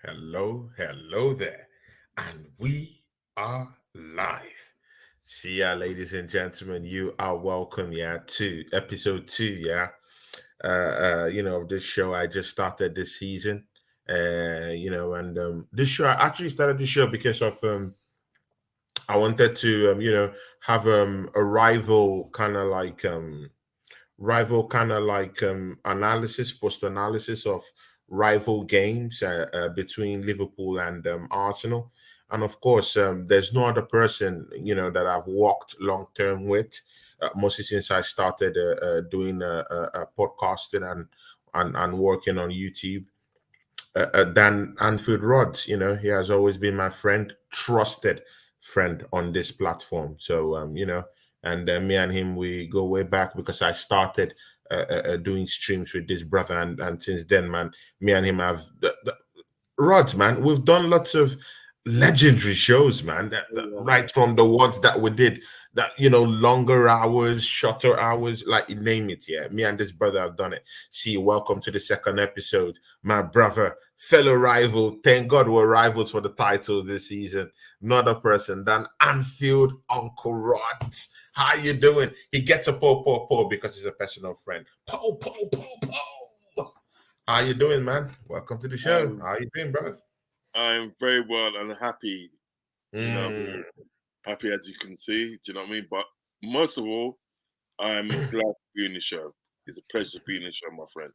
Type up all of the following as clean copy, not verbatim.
Hello there. And we are live. See ya, ladies and gentlemen. You are welcome, to episode two, of this show. I just started this season. And this show I actually started the show because of I wanted to have a rival kind of like analysis, post analysis of rival games between Liverpool and Arsenal. And of course, there's no other person that I've worked long term with, mostly since I started doing podcasting and working on YouTube. Dan Anfield Rods, he has always been my friend, trusted friend on this platform. So, and me and him, we go way back because I started doing streams with this brother. And since then, man, me and him have Rods, man. We've done lots of legendary shows, man. Yeah. Right from the ones that we did, that longer hours, shorter hours, like you name it. Yeah, me and this brother have done it. See, welcome to the second episode, my brother, fellow rival. Thank God we're rivals for the title this season. Not a person than Anfield Uncle Rods. How you doing? He gets a po because he's a personal friend. Po. How you doing, man? Welcome to the show. I'm How you doing, brother? I'm very well and happy, you know, Mm, happy as you can see. Do you know what I mean? But most of all, I'm glad to be in the show. It's a pleasure to be in the show, my friend.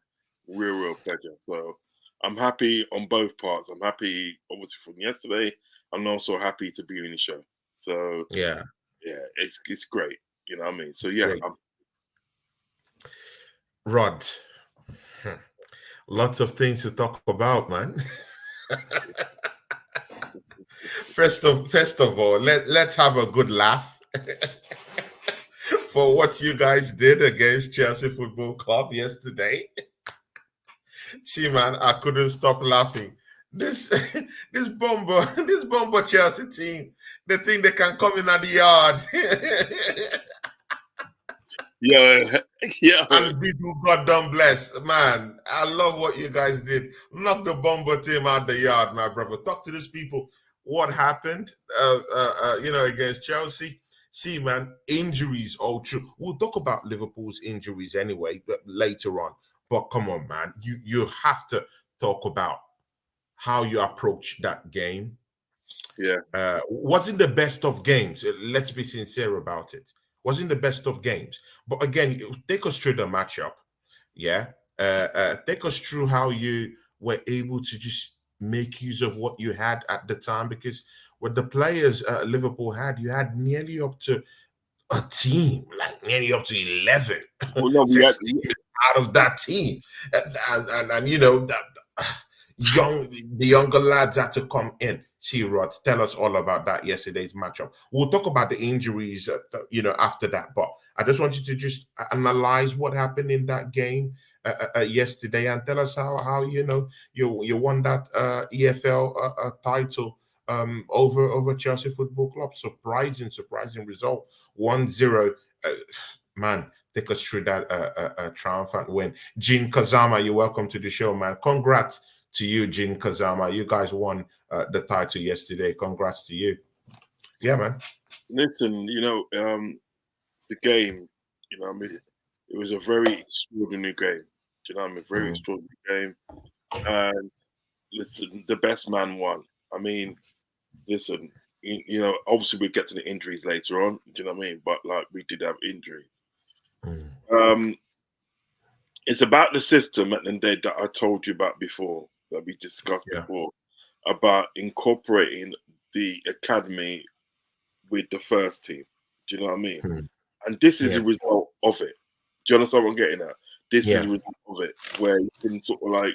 Real pleasure. So I'm happy on both parts. I'm happy obviously from yesterday. I'm also happy to be in the show. So yeah, yeah, it's great. You know what I mean? So yeah, great. Rod, hmm, lots of things to talk about, man. First of all, let's have a good laugh for what you guys did against Chelsea Football Club yesterday. See, man, I couldn't stop laughing. This this bomber Chelsea team, they think they can come in at the yard yeah, yeah. and be who God done bless. Man, I love what you guys did. Knock the bomber team out the yard, my brother. Talk to these people. What happened, against Chelsea? See, man, injuries all true. We'll talk about Liverpool's injuries anyway later on. But come on, man, you have to talk about how you approach that game. Yeah. Wasn't the best of games. Let's be sincere about it. Wasn't the best of games. But again, take us through the matchup. Yeah. Take us through how you were able to just make use of what you had at the time, because with the players Liverpool had, you had nearly up to a team, like nearly up to 11 Well, no, we had 15 out of that team. And the younger lads had to come in. See, Rod, tell us all about that yesterday's matchup. We'll talk about the injuries, after that. But I just want you to just analyze what happened in that game yesterday and tell us how you won that EFL title over Chelsea Football Club. Surprising result. 1-0. Man, take us through that triumphant win. Jin Kazama, you're welcome to the show, man. Congrats to you, Jin Kazama. You guys won the title yesterday. Congrats to you. Yeah, man. listen. The game. I mean, it was a very extraordinary game. Do you know what I mean? Very Mm, extraordinary game. And listen, the best man won. I mean, listen, obviously we get to the injuries later on. Do you know what I mean? But like we did have injuries. mm, Um, it's about the system at the end of the day that I told you about before, that we discussed yeah, before, about incorporating the academy with the first team. Do you know what I mean? mm, And this is yeah, the result of it. Do you understand what I'm getting at? This is yeah, the result of it, where you can sort of like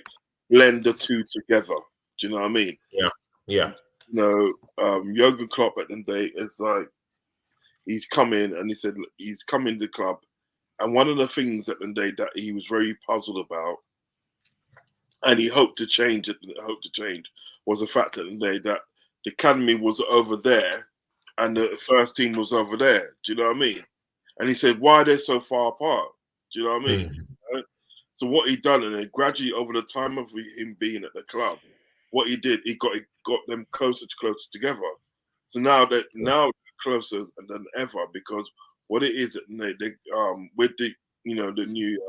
blend the two together. Do you know what I mean? yeah, yeah. Jurgen Klopp at the end of the day is like, he's come in and he said he's come in the club, and one of the things at the end of the day that he was very puzzled about, and he hoped to change it, was the fact that the end of the day that the academy was over there, and the first team was over there. Do you know what I mean? And he said, why are they so far apart? Do you know what I mean? Mm, Right? So what he done, and then gradually over the time of him being at the club, what he did, he got them closer together. So now they're closer than ever, because what it is, they with the the new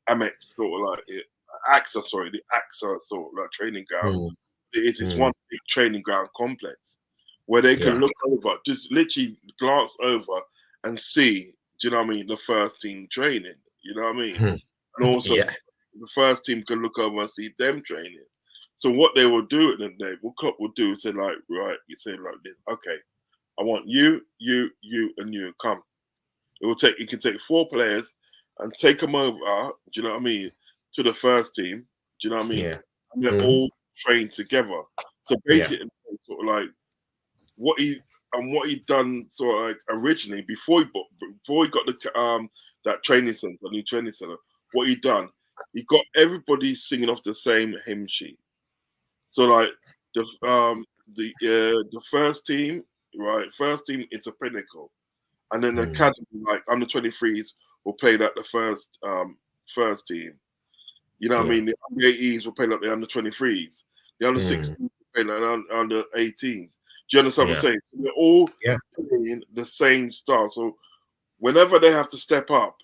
Amex sort of like the AXA sort of like training ground. Mm. It's one big training ground complex where they can Yeah. look over, just literally glance over and see, do you know what I mean, the first team training, you know what I mean? Hmm. And also Yeah. the first team can look over and see them training. So what they will do at the day, what Klopp will do is say like, right, you say like this, okay, I want you, and you come. You can take 4 players and take them over, do you know what I mean, to the first team, do you know what I mean? Yeah. And they're Hmm. all trained together. So Yeah. basically, sort of like what he done sort of like originally before he got the that training center, the new training center. What he done, he got everybody singing off the same hymn sheet. So like the first team, right? First team is a pinnacle, and then the Mm. academy, like under 23s, will play like the first team. You know what I Yeah. mean? The under 18s will play like the under 23s. The under Mm. 16s will play like the under 18s. Do you understand what I'm Yeah. saying? So they're all Yeah. playing the same style. So whenever they have to step up,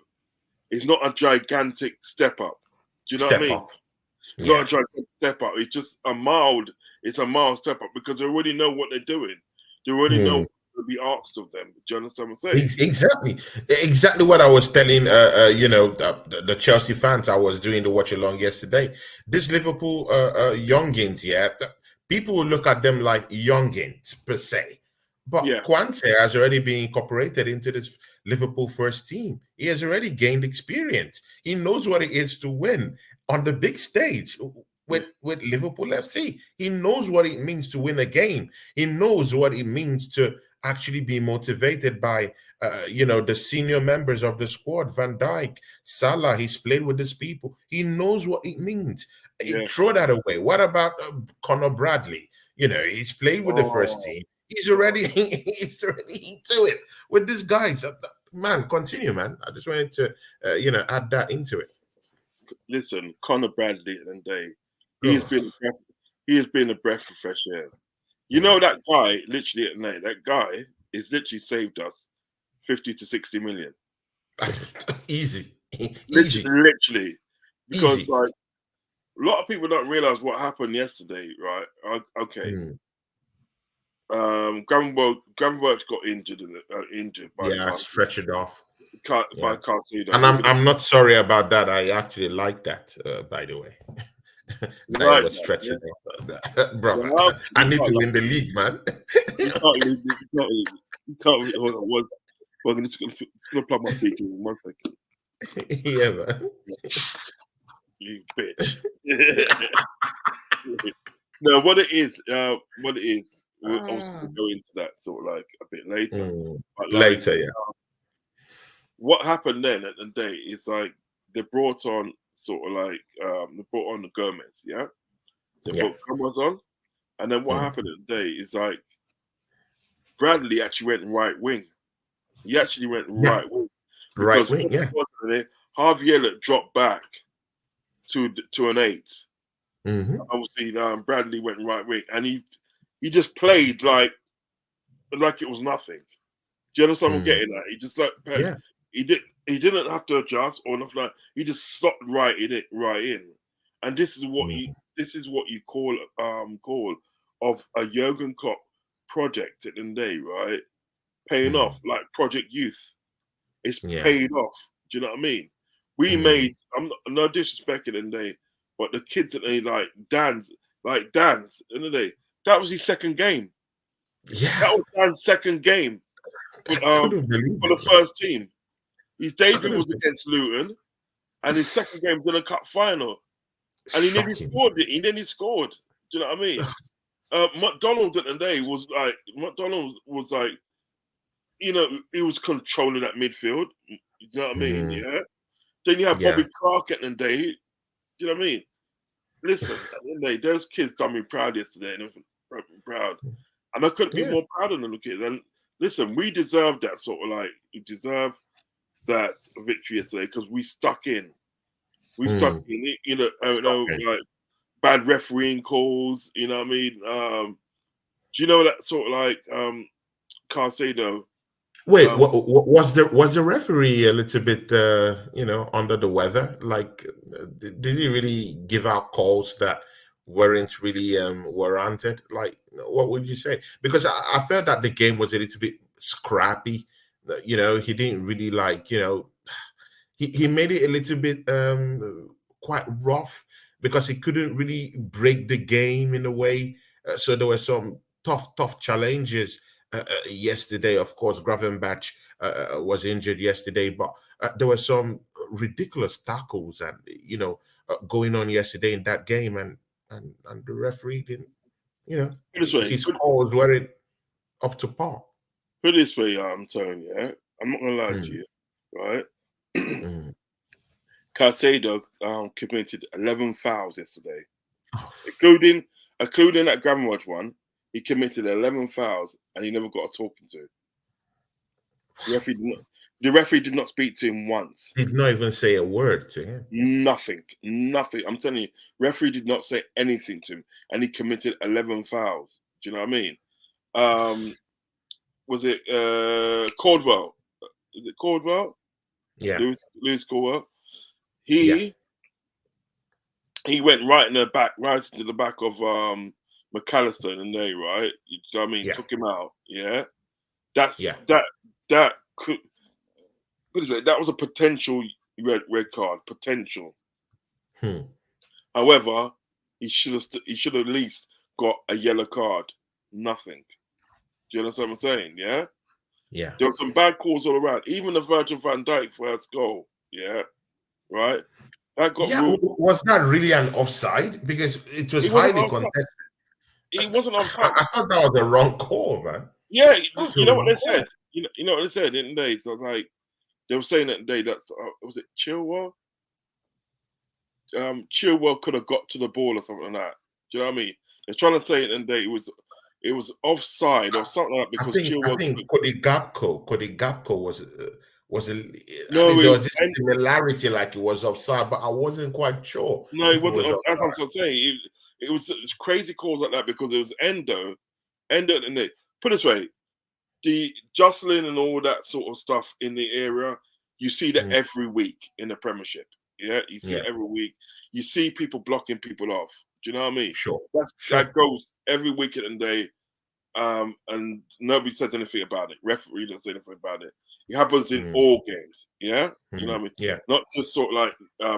it's not a gigantic step up. Do you know what I Step mean? up. It's not a Yeah. gigantic step up. It's just a mild. It's a mild step up because they already know what they're doing. They already know Hmm. what will be asked of them. Do you understand what I'm saying? Exactly what I was telling the Chelsea fans I was doing the watch along yesterday. This Liverpool youngins, people will look at them like youngins per se, but Yeah, Quante has already been incorporated into this Liverpool first team. He has already gained experience. He knows what it is to win on the big stage yeah, with Liverpool FC. He knows what it means to win a game. He knows what it means to actually be motivated by the senior members of the squad, Van Dijk, Salah. He's played with these people. He knows what it means. yeah. Throw that away. What about Conor Bradley? He's played with the first Oh team. He's God. already he's already into it with these guys. Man, continue, man. I just wanted to add that into it. Listen, Conor Bradley and Day, he has Oh, been a breath, he has been a breath of fresh air. You yeah. know that guy, literally at night, that guy is literally saved us 50 to 60 million. Easy, easy, Literally. Because easy. like a lot of people don't realize what happened yesterday, right? Okay. Mm. Gravenberch got injured by Yeah, stretch it off. By Yeah. Carcedo. And And they're I'm gonna I'm not sorry about that. I actually like that, by the way. That it right was now, stretching yeah. off, So brother. now I you need can't to like, win the league, man. you can't leave this, you can't hold on one. Well, I'm just gonna plug my speaker in 1 second. Yeah, man. You bitch. No, what it is, we're obviously Ah. gonna go into that sort of like a bit later. Mm. But like, Later, yeah. what happened then at the day is like they brought on sort of like they brought on the Gomez, yeah. They Yeah. brought Gomez on, and then what Mm. happened at the day is like Bradley actually went right wing. He actually went Yeah. right wing Right because wing, what it yeah. was today, Harvey Elliott dropped back to an 8. Hmm. Obviously, Bradley went right wing, and he just played like it was nothing. Do you understand what I'm Mm. getting at? He just like Yeah. he didn't have to adjust or nothing like. He just stopped right in, and Mm. this is what you call of a Jurgen Klopp project at the end of the day, right? Paying Mm. off like Project Youth. It's Yeah. paid off. Do you know what I mean? We Mm. made. I'm not, no disrespect at the end of the day, but the kids that they Dan's in the day. That was his second game. Yeah. That was Dan's second game for I couldn't believe the it, man. first team. His debut Couldn't was believe against Luton, and his second game was in a cup final, and he nearly Shocking. scored it. He nearly scored. Do you know what I mean? McDonald at the day was like he was controlling that midfield. You know what I mean? Mm. Yeah. Then you have Yeah. Bobby Clark at the day. Do you know what I mean? Listen, at the end of the day, those kids done me proud yesterday, and I'm proud. And I couldn't be Yeah. more proud of them kids. And listen, we deserve that sort of like we deserve that victory yesterday because we stuck in. We stuck Mm. in. You know, Shocking. like bad refereeing calls. You know what I mean? Do you know that sort of like Carcedo? Wait, Um, was the referee a little bit, under the weather? Like, did he really give out calls that weren't really warranted? Like, what would you say? Because I felt that the game was a little bit scrappy. He didn't really like, he made it a little bit quite rough because he couldn't really break the game in a way. So there were some tough challenges yesterday. Of course, Gravenbach was injured yesterday, but there were some ridiculous tackles and going on yesterday in that game, and the referee didn't. put it this way, His calls weren't up to par. put it this way, Tony. Yeah, I'm not gonna lie to Mm, you, right? mm. Carcedo committed 11 fouls yesterday, Oh, including that Gravenwatch one. He committed 11 fouls and he never got a talking to. The referee did not, the referee did not speak to him once. did not even say a word to him. Nothing, nothing. I'm telling you, referee did not say anything to him, and he committed 11 fouls. Do you know what I mean? Was it Caldwell? Is it Caldwell? Yeah, Lewis Caldwell. yeah, He went right in the back, right into the back of McAllister and they right. You know what I mean? yeah, Took him out. Yeah, that's yeah. that could that was a potential red card. Potential. Hmm. However, he should at least got a yellow card. Nothing. Do you understand what I'm saying? Yeah. Yeah. There were some bad calls all around. Even the Virgil van Dijk first goal. Yeah. Right. That got Yeah, ruled. was that really an offside? Because it was He wasn't highly offside. contested. He wasn't offside. I thought that was the wrong call, man. Yeah. That was the You know what wrong they said. call. You know what they said, didn't they? So I was like, they were saying that today that was it Chilwell? Chilwell could have got to the ball or something like that. Do you know what I mean? They're trying to say it today it was offside or something like that I because think I Chilwell. think Cody Gapco was at No, least it there was was this similarity like it was offside, but I wasn't quite sure no, it if it wasn't. was That's what offside. I'm saying. It's crazy calls like that because it was Endo, and they put it this way, the jostling and all that sort of stuff in the area. You see that Mm, every week in the Premiership. Yeah, you see yeah, it every week. You see people blocking people off. Do you know what I mean? sure, That sure. goes every week and day. And nobody says anything about it. Referee doesn't say anything about it. It happens in Mm, all games. Yeah, you know mm, what I mean. yeah, Not just sort of like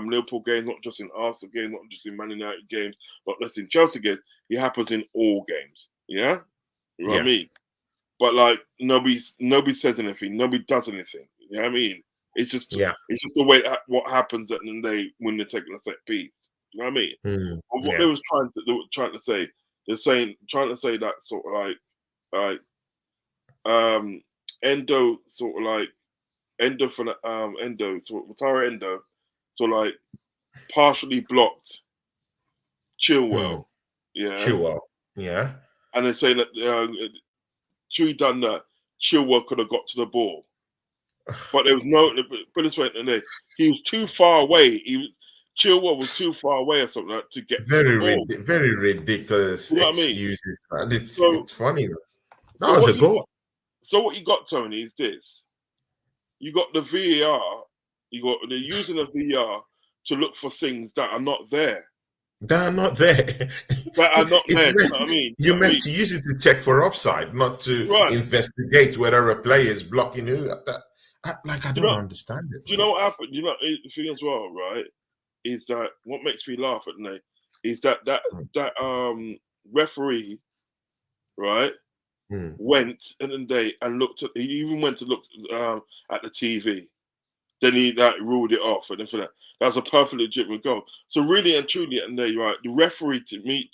Liverpool games, not just in Arsenal games, not just in Man United games, not just in Chelsea games. It happens in all games. Yeah, you know what I yeah, mean. But like nobody says anything, nobody does anything. You know what I mean? yeah, It's just the way what happens at the end of the day when they're taking a set piece. You know what I mean? But what yeah. they were trying to say, trying to say that sort of like um Endo sort of like Endo for the Endo sort of Tara Endo so like partially blocked Hmm. Chilwell, yeah, Chilwell. Yeah. and they're saying that Chewy done that, Chilwell could have got to the ball, but there was no. Put this way, he was too far away. Chilwell was too far away or something like, to get to the ball. Very ridiculous You know what I mean? excuses, man. So It's funny. That so was a what you goal. got? So what you got, Tony, is this: you got the VAR, they're using the VAR to look for things that are not there. They're not there. That are not It's there. Do you meant, know what I mean? Do you you know what I meant mean? to use it to check for offside, not to Right. investigate whether a player is blocking who. I Do you don't know? understand it, Do you man. know what happened? You know the thing as well, right? Is that what makes me laugh at night? Is that referee, right? Mm, Went and then they and looked at. He even went to look at the TV. Then he like ruled it off, and then for that, that's a perfectly legitimate goal. So really and truly, and they right, the referee to me,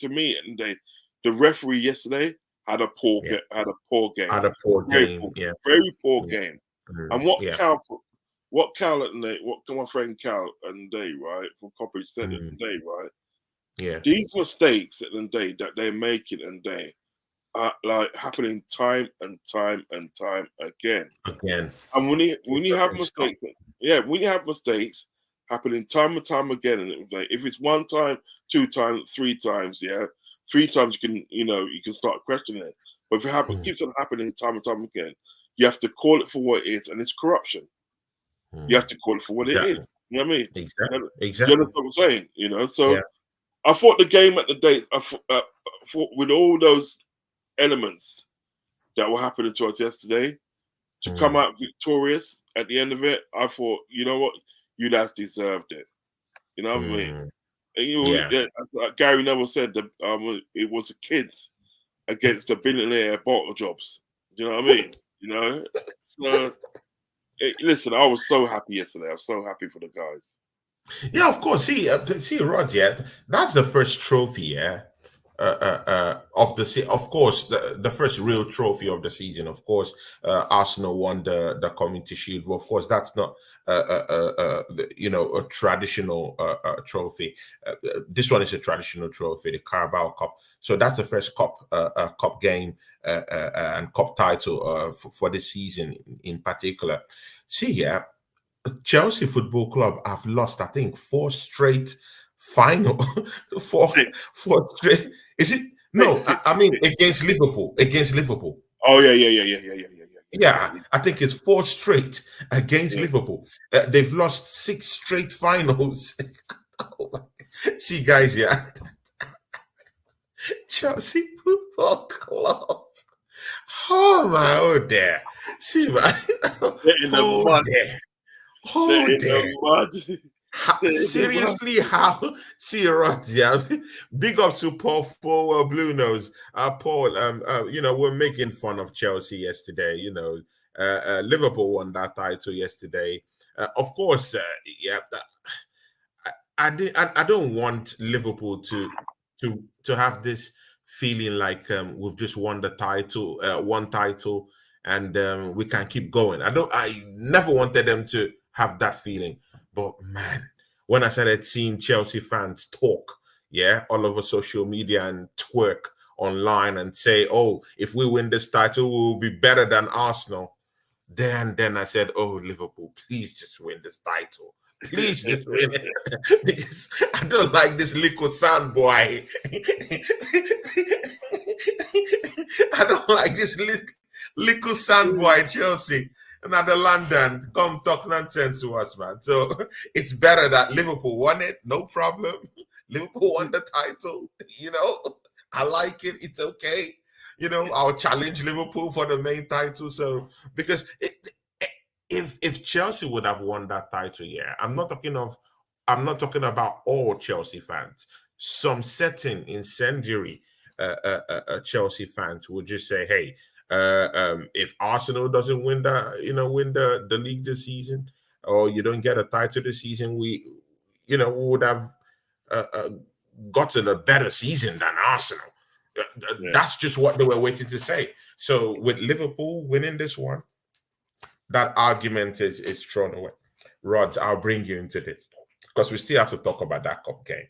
and they, the referee yesterday yeah. had a poor game, Had a poor very game. poor, Yeah. very poor Yeah. game. Mm, And yeah. what Cal and they, what my friend Cal and they, right, from Coppery said it Mm, today, right, yeah. these mistakes at the day that they're making and they are like happening time and time and time again. Again. And It when you have doesn't stop. mistakes, yeah, when you have mistakes, happening time and time again. And it was like, if it's one time, two times, three times, yeah, three times you can start questioning it. But if it keeps on happening time and time again, you have to call it for what it is, and it's corruption. You have to call it for what it Exactly. is. You know what I mean? Exactly. You Exactly. understand what I'm saying? So Yeah. I thought the game at the day, thought with all those elements that were happening to us yesterday, to come Mm. out victorious at the end of it, I thought, you know what, you guys deserved it. You know what I mean? Mm. And, Yeah. as like Gary Neville said, it was the kids against the billionaire bottle jobs. Do you know what I mean? So listen, I was so happy yesterday. I was so happy for the guys. Yeah, of course. See, Rod. Yeah, that's the first trophy. Yeah, of of course, the first real trophy of the season. Of course, Arsenal won the Community Shield. But of course, that's not a traditional trophy. This one is a traditional trophy, the Carabao Cup. So that's the first cup game and cup title for this season in particular. See, yeah. Chelsea Football Club have lost, I think, four straight final, four, Six, four straight. Is it? six, No, six, I mean six. against Liverpool. Against Liverpool. Oh yeah, yeah, yeah, yeah, yeah, yeah, yeah, Yeah, yeah, I think it's four straight against yeah. Liverpool. They've lost six straight finals. See, guys, yeah, Chelsea Football Club. Oh my, oh there. See, man, They're in the oh mud. there, They're oh in the there. mud. They're in the mud. Seriously, how? See, right, yeah. Big ups to Paul Forwell Blue Nose. Paul, we're making fun of Chelsea yesterday. Liverpool won that title yesterday. Of course, yeah. I don't want Liverpool to have this feeling like we've just won the title, one title, and we can keep going. I never wanted them to have that feeling. But man, when I started seeing Chelsea fans talk, yeah, all over social media and twerk online and say, "Oh, if we win this title, we will be better than Arsenal." Then I said, "Oh, Liverpool, please just win this title. Please just win it." Because I don't like this little sound boy. I don't like this little sound boy Chelsea. Another London come talk nonsense to us, man. So it's better that Liverpool won it, no problem. Liverpool won the title, I like it. It's okay. I'll challenge Liverpool for the main title. So because if Chelsea would have won that title, yeah, I'm not talking about all Chelsea fans. Some certain incendiary Chelsea fans would just say, "Hey, if Arsenal doesn't win the league this season, or you don't get a title this season, we would have uh, uh, gotten a better season than Arsenal." Yeah, That's just what they were waiting to say. So with Liverpool winning this one, that argument is thrown away. Rods, I'll bring you into this because we still have to talk about that cup game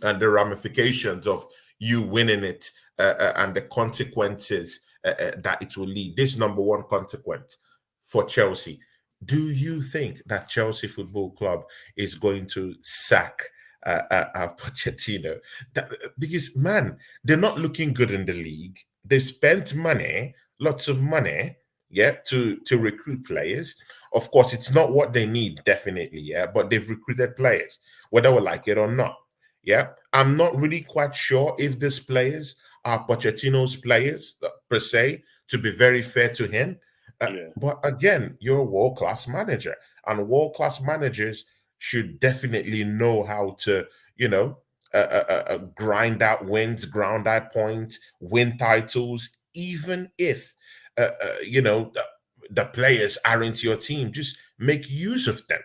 and the ramifications of you winning it and the consequences that it will lead. This number one consequence for Chelsea. Do you think that Chelsea Football Club is going to sack Pochettino? Because, man, they're not looking good in the league. They spent money, lots of money, yeah, to recruit players. Of course, it's not what they need, definitely, yeah, but they've recruited players, whether we like it or not. Yeah, I'm not really quite sure if these players are Pochettino's players per se, to be very fair to him. yeah, But again, you're a world class manager, and world class managers should definitely know how to, grind out wins, ground out points, win titles, even if, the players aren't your team. Just make use of them.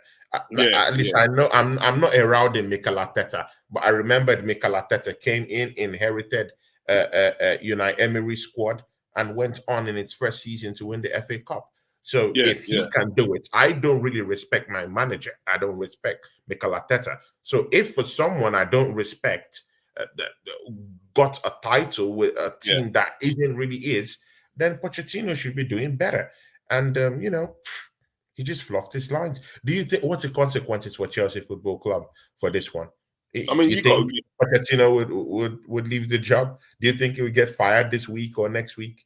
yeah, At least yeah, I know I'm not around in Mikel Arteta, but I remembered Mikel Arteta came in, inherited Unai Emery squad, and went on in its first season to win the FA Cup. So yeah, if he yeah, can do it, I don't really respect my manager. I don't respect Mikel Arteta. So if for someone I don't respect got a title with a yeah, team that isn't really is, then Pochettino should be doing better. And He just fluffed his lines. Do you think what's the consequences for Chelsea Football Club for this one? I mean, You you got think Pochettino would leave the job? Do you think he would get fired this week or next week?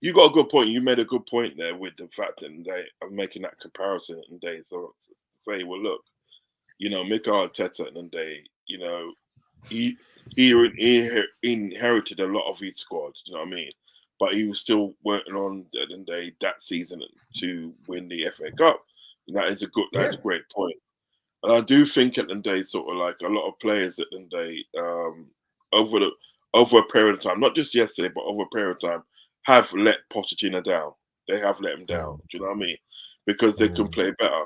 you got a good point. You made a good point there with the fact that they are making that comparison and they so say, well, look, Mikel Arteta and they, he inherited a lot of his squad. You know what I mean? But he was still working on and they that season to win the FA Cup. And that is Yeah, a great point. And I do think at the day, sort of like a lot of players at the day, over the over a period of time, not just yesterday, but over a period of time, have let Pochettino down. They have let him down. mm, Do you know what I mean? Because they can mm, play better.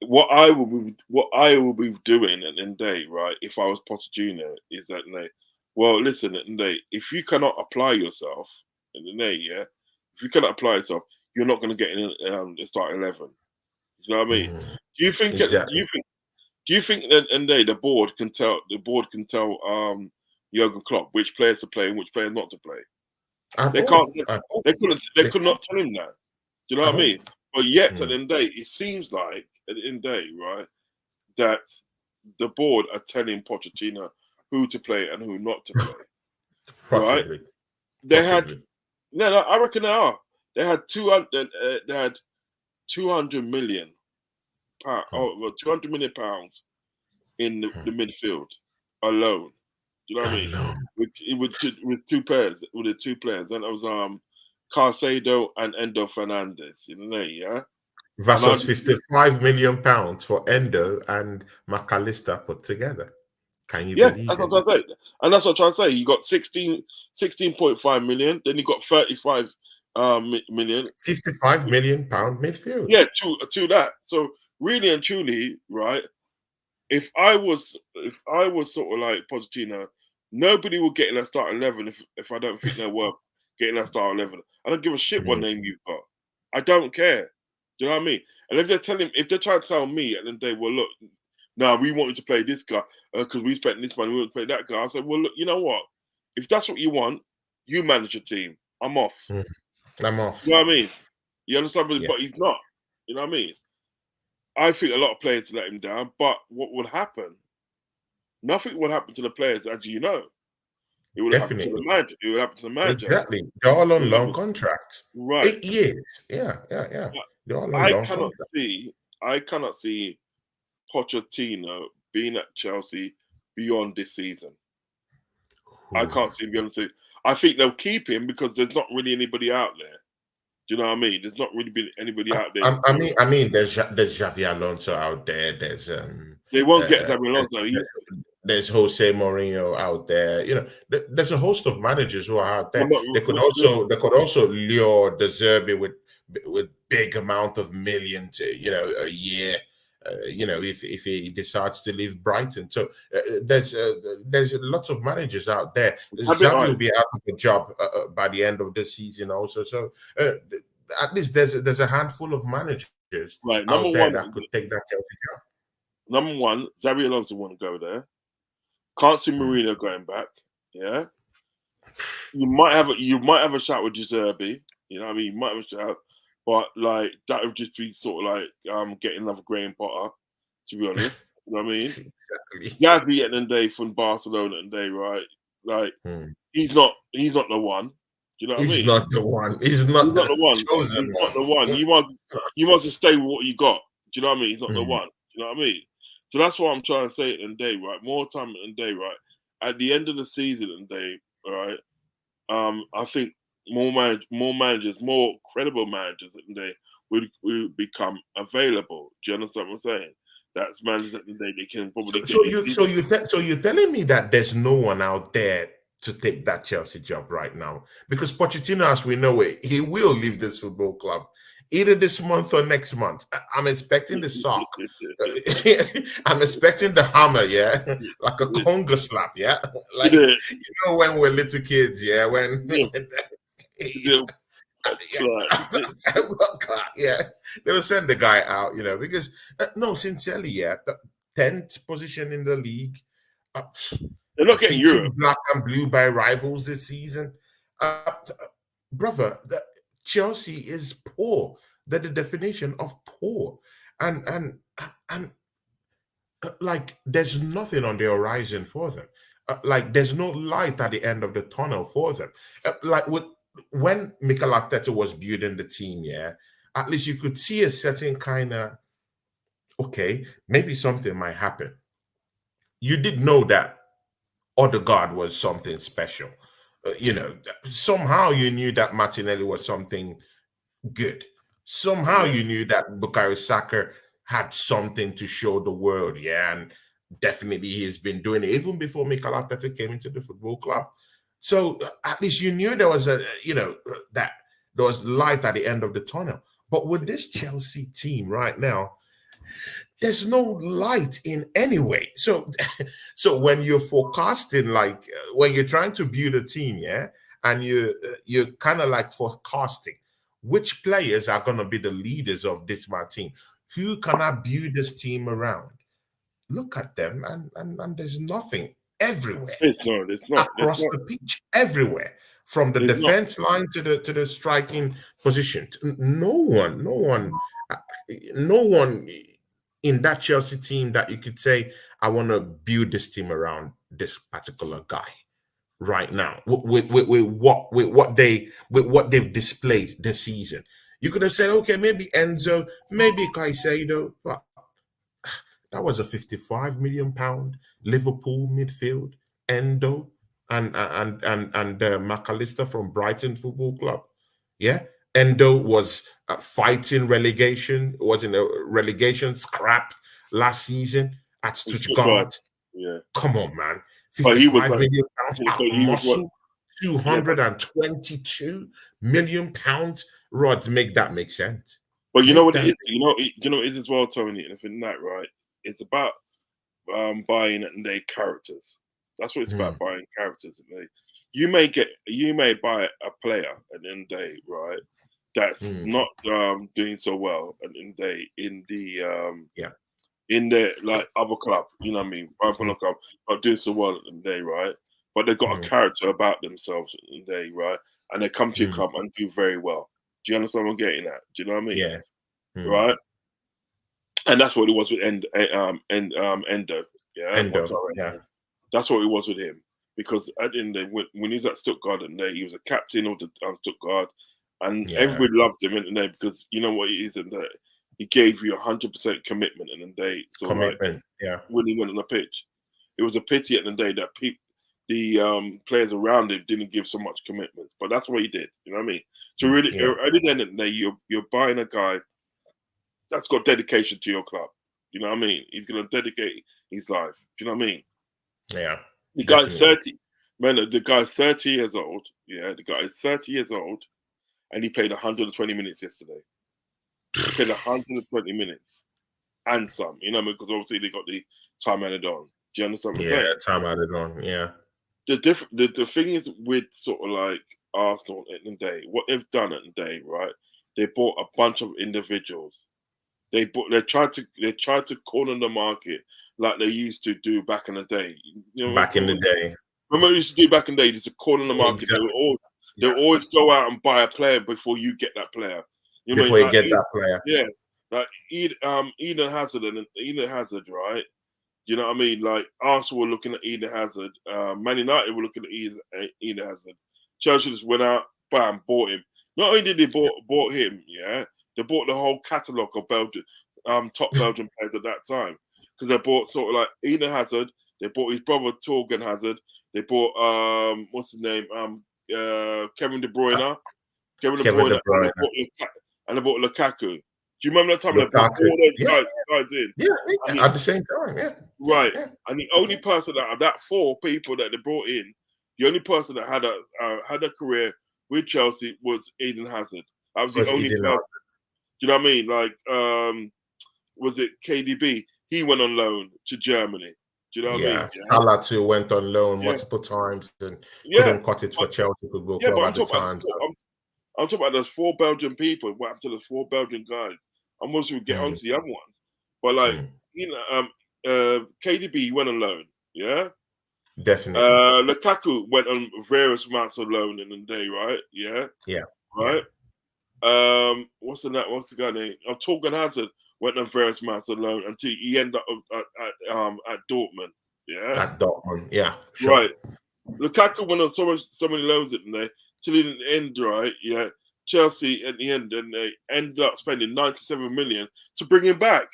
What I will be doing at the end of the day, right? If I was Pochettino, is that well, listen, at the end of the day, if you cannot apply yourself at the end of the day, yeah, if you cannot apply yourself, you're not going to get in the start 11. You know what I mean? mm. Do you think? Do Exactly. you think? Do you think that and the board can tell Jurgen Klopp which players to play and which players not to play? At They can't. all. At all. They They could not tell him that. Do you know at what I all. mean? But yet at Mm, the end of the day, it seems like at the end of the day, right, that the board are telling Pochettino who to play and who not to play. Right? possibly. They had Possibly. no, I reckon they are. They had 200. They had 200 million pounds. Mm, Oh, well, 200 million pounds in the midfield alone. You know what I mean? alone. With two players, with the two players. Then it was Carcedo and Endo Fernandez. You know, yeah. And I Versus just 55 million pounds for Endo and McAllister put together. Can you yeah, believe that's it? what I'm trying to say. And that's what I'm trying to say. You got 16.5 million, then you got 35 million. 55 million pound midfield. Yeah, to that. So really and truly, right? If I was sort of like Pochettino, nobody will get in that start 11 if I don't think they're worth getting that start 11. I don't give a shit what Mm, name you've got. I don't care. Do you know what I mean? And if they're trying to tell me at the end of the day, well, look, now we want you to play this guy because we spent this money, we want to play that guy. I said, well, look, you know what? If that's what you want, you manage your team. I'm off. mm. I'm You off. know what I mean? You understand? Yeah, But he's not. You know what I mean? I think a lot of players let him down, but what would happen? Nothing would happen to the players, as you know. It would happen to the definitely. manager. It would happen to the manager. Exactly. They're all You on know what I long mean? contracts. Right. 8 years. Yeah, yeah, yeah. But They're all on I long cannot contracts. see. I cannot see Pochettino being at Chelsea beyond this season. I Ooh. can't see him beyond the season. I think they'll keep him because there's not really anybody out there. Do you know what I mean? There's not really been anybody out there. There's Xavi Alonso out there. They won't get Uh, Xabi Alonso. there's Jose Mourinho out there. There's a host of managers who are out I'm there. not, They could also lure the Zerbi with big amount of millions, a year. If he decides to leave Brighton, so there's lots of managers out there. have it Xavi right. will be out of the job by the end of the season, also. So at least there's a handful of managers Right. out there that could take that Chelsea Number one, Xabi Alonso want to go there. Can't see job. Mourinho going back. Yeah. You might have a shot with Deserby. You know what I mean? You might have a shot, but like that would just be sort of like getting another Graham Potter, to be honest. You know what I mean? Exactly. Gavi at the end of the day from Barcelona and day, right? Like Hmm. he's not the one. Do you know what I He's mean? not the one. He's He's not not the the one. chosen He's not one. the one. You must to stay with what you got. Do you know what I mean? He's not the Hmm. one. Do you know what I mean? So that's what I'm trying to say at the end of the day, right? More time at the end of the day, right? At the end of the season and day, all right. I think more managers, more credible managers at the day would become available. Do you understand what I'm saying? That's managers at the day they can So, probably get so these you so you te- so you're telling me that there's no one out there to take that Chelsea job right now, because Pochettino, as we know it, he will leave this football club either this month or next month. I'm expecting the sock. I'm expecting the hammer, yeah, like a conga slap, yeah, like yeah, when we're little kids, yeah, yeah, yeah, yeah, yeah, they will send the guy out, because no, sincerely, yeah, the 10th position in the league, uh, they're not getting beating Europe. black and blue by rivals this season, brother. Chelsea is poor. They're the definition of poor. And and like there's nothing on the horizon for them. Like there's no light at the end of the tunnel for them. Like with when Mikel Arteta was building the team, yeah, at least you could see a certain kind of okay, maybe something might happen. You did know that Odegaard was something special. Somehow you knew that Martinelli was something good. Somehow Yeah. you knew that Bukayo Saka had something to show the world. Yeah, and definitely he's been doing it even before Mikel Arteta came into the football club. So at least you knew there was that there was light at the end of the tunnel. But with this Chelsea team right now, there's no light in any way. So, so when you're forecasting, like when you're trying to build a team, yeah, and you're kind of like forecasting which players are going to be the leaders of this my team. Who can I build this team around? Look at them, and there's nothing everywhere It's not. It's not. It's across not. the pitch, everywhere from the It's not. defense line to the striking position. Uh, no one in that Chelsea team that you could say, I want to build this team around this particular guy right now with what they've displayed this season. You could have said, okay, maybe Enzo, maybe Caicedo, but that was a 55 million pound Liverpool midfield. Endo and McAllister from Brighton Football Club. Yeah, Endo was fighting relegation. Was in a relegation scrap last season at It's still God. Stuttgart. Yeah. Come on, man. But he was 55 like. million pounds But out he was what? muscle. Yeah. But 222 million pounds. Rods, make that make sense. you know Make what it that is. You know it is as well, Tony. And if in that right, it's about buying and their characters. That's what it's mm, about, buying characters. You may buy a player at the end of the day, right? That's mm, not doing so well at the end of the day yeah. in the like other club. You know what I mean? Mm, Brighton club not doing so well at the end of the day, right? But they've got a mm, character about themselves at the end of the day, right? And they come to your mm, club and do very well. Do you understand what I'm getting at? Do you know what I mean? yeah. Mm. Right? And that's what it was with Endo. Yeah, what's Endo. our Yeah. That's what it was with him. Because at the end, when he was at Stuttgart, and he was a captain of the Stuttgart, and Yeah. everybody loved him in the day because you know what it is, and that he gave you 100% commitment in the day. So like Commitment. Yeah. when he went on the pitch, it was a pity at the day that the players around him didn't give so much commitment. But that's what he did. You know what I mean? So really, Yeah. at the end of the day, you're buying a guy that's got dedication to your club. You know what I mean? He's gonna dedicate his life. Do you know what I mean? Yeah. The guy's Definitely. 30. Man, the guy's 30 years old. Yeah, the guy is 30 years old and he played 120 minutes yesterday. He played 120 minutes and some, you know, because obviously they got the time added on. Do you understand what I'm Yeah. saying? Time added on. Yeah. The thing is with sort of like Arsenal at the day, what they've done at the day, right? They bought a bunch of individuals. They tried to corner the market like they used to do back in the day. You know, Back in the day. remember what they used to do back in the day? Just to corner the market. They would Exactly. all they Yeah. would always go out and buy a player before you get that player. You know what I Before mean? you get that player. Yeah, like Eden Hazard, right? You know what I mean? Like Arsenal were looking at Eden Hazard, Man United were looking at Eden Hazard. Chelsea just went out, bam, bought him. Not only did they bought him, yeah, they bought the whole catalogue of Belgian, top Belgian players at that time because they bought sort of like Eden Hazard. They bought his brother Torgan Hazard. They bought what's his name? Kevin De Bruyne. Kevin De Kevin Bruyne, De Bruyne. and they bought Lukaku. Do you remember that time they brought Lukaku. all those Yeah. guys in? Yeah. And Yeah. At the same time. Yeah. Yeah. right, Yeah. and the only person out of that four people that they brought in, the only person that had a career with Chelsea was Eden Hazard. That was the Was only Eden. person. Do you know what I mean? Like, was it KDB? He went on loan to Germany. Do you know what I mean? Yeah. Salah too went on loan Yeah, multiple times and yeah, couldn't cut it for but Chelsea Football yeah, Club but at the time. I'm talking about those four Belgian people. What happened to those four Belgian guys? And once we get on Mm, to the other ones, but like mm. you know, KDB went on loan. Yeah, Definitely. Lukaku went on various amounts of loan in the day, right? Yeah, Yeah. Yeah. right. What's the guy name? Torgan Hazard went on various amounts of loan until he ended up at Dortmund. Yeah, At Dortmund, yeah, sure. right. Lukaku went on so many loans in there till he didn't end right. Yeah, Chelsea at the end, and they ended up spending 97 million to bring him back.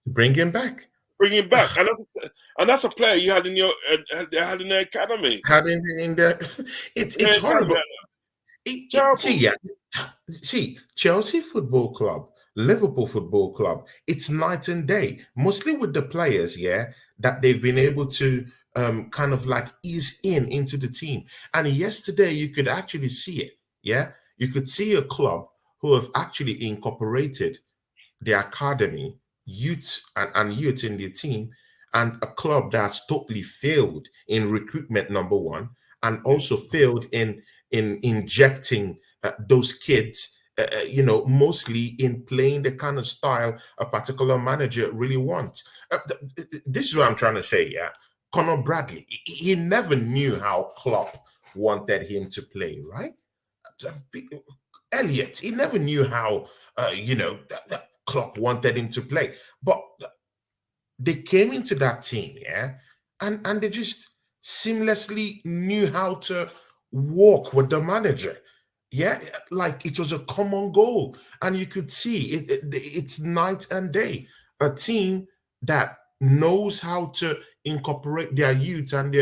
Bring him back. Bring him back, and that's a player you had in your had in the academy. Had in the Yeah, it's horrible. See, terrible. yeah, see, Chelsea Football Club, Liverpool Football Club, it's night and day, mostly with the players, yeah, that they've been able to kind of like ease into the team. And yesterday, you could actually see it, yeah, you could see a club who have actually incorporated the academy, youth, and youth in the team, and a club that's totally failed in recruitment, number one, and Yeah, also failed in injecting those kids, mostly in playing the kind of style a particular manager really wants. This is what I'm trying to say. Yeah, Conor Bradley, he never knew how Klopp wanted him to play, right? Elliot, he never knew how that Klopp wanted him to play, but they came into that team, yeah, and they just seamlessly knew how to walk with the manager. Yeah, like it was a common goal, and you could see it's night and day. A team that knows how to incorporate their youth and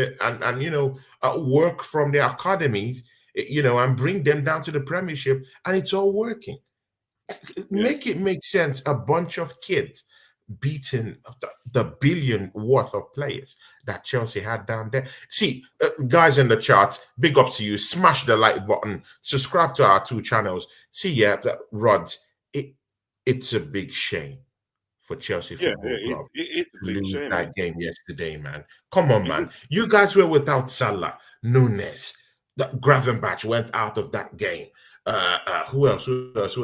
work from their academies, and bring them down to the Premiership, and it's all working. yeah, Make it make sense. A bunch of kids beating the billion worth of players that Chelsea had down there. See, guys in the chat, big up to you. Smash the like button. Subscribe to our two channels. See, yeah, Rods, it's a big shame for Chelsea yeah. Football Club It's a to big lose shame, man. that game yesterday, man. Come on, It's a, man. You guys were without Salah, Nunes. The Gravenbach went out of that game. Who else? Who else?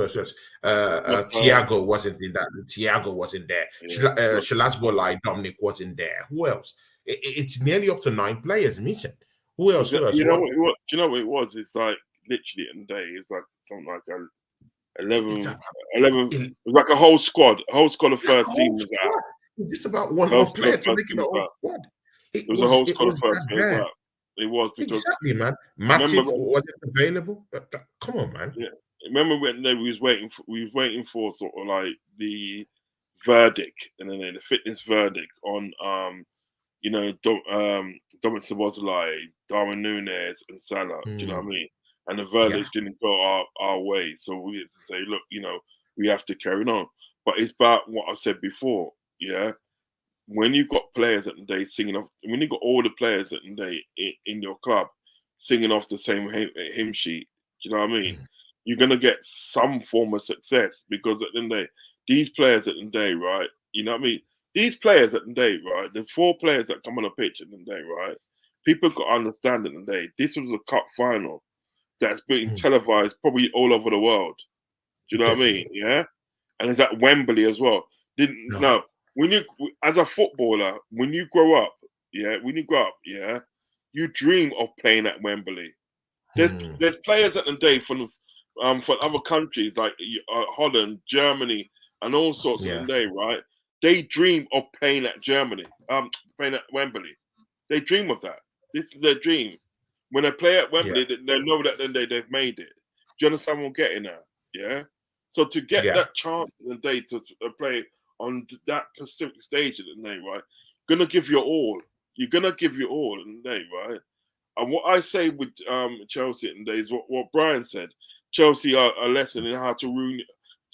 Thiago wasn't in that. Thiago wasn't there. yeah, look, Shalasbolai, Dominic wasn't there. Who else? It's nearly up to 9 players missing. Who else? Who else? you know What? what? You know what it was? It's like literally in the day. It's like something like It's 11, about 11. it, It was like a whole squad. A whole squad of that first team whole was out. squad. Just about one A whole more squad player of to first make it team a was whole out. squad. It There was a was whole it squad of was first that team was bad. out. It was because Exactly, man. remember Matip when was it available? Come on, man. yeah, remember when we was waiting for sort of like the verdict and then the fitness verdict on Dominic Szoboszlai, Darwin Nunes, and Salah. Do you know what I Mm, mean? And the yeah. verdict didn't go our way, so we had to say, look, we have to carry on. But it's about what I said before. Yeah, when you got players at the day singing off, when you got all the players at the day in your club singing off the same hymn sheet, do you know what I mean? Mm, You're gonna get some form of success because at the end of the day, these players at the day, right? You know what I mean? These players at the day, right? The four players that come on the pitch at the day, right? People got to understand at the day. This was a cup final that's being mm, televised probably all over the world. Do you know what I mean? definitely. Yeah, and it's at Wembley as well. Didn't No. no. When you as a footballer, when you grow up, yeah, you dream of playing at Wembley. There's Mm, there's players at the day from other countries like Holland, Germany, and all sorts of the yeah. day, right? They dream of playing at Germany, playing at Wembley. They dream of that. This is their dream. When they play at Yeah. Wembley, they know that then they've made it. Do you understand what I'm getting at? Yeah. So to get Yeah. that chance in the day to play on that Pacific stage in the day, right? Gonna give you all. You're gonna give you all in the day, right? And what I say with Chelsea in the day is what Brian said. Chelsea are a lesson in how to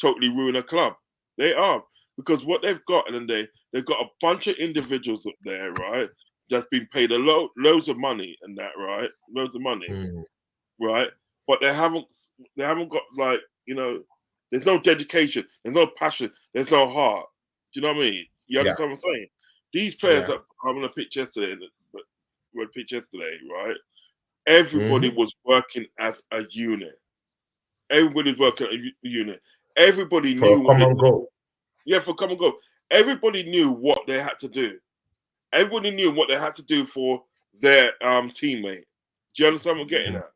totally ruin a club. They are because what they've got in the day, they've got a bunch of individuals up there, right? That's been paid loads of money and that, right? Loads of money, Mm, right? But they haven't got like there's no dedication, there's no passion, there's no heart. Do you know what I mean? You yeah. understand what I'm saying? These players Yeah. that I'm on the pitch yesterday, were pitch yesterday, right? Everybody Hmm. was working as a unit. Everybody was working as a unit. Everybody For a knew what they common goal. yeah for come and go. Everybody knew what they had to do. Everybody knew what they had to do for their teammate. Do you understand what I'm getting Mm, at?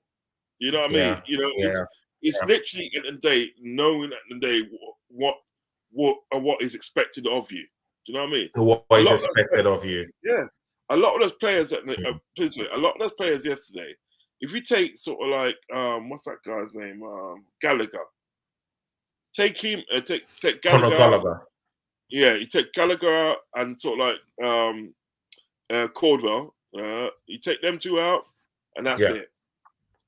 You know what I mean? yeah. It's Yeah. it's literally at the day knowing at the day what is expected of you. Do you know what I mean? What A is lot of expected of you? yeah, a lot of those players Mm. a lot of those players yesterday. If you take sort of like what's that guy's name? Gallagher. Take him. Take Conor Gallagher out. Gallagher. Yeah, you take Gallagher out and sort of like Cordwell. You take them two out, and that's Yeah. it.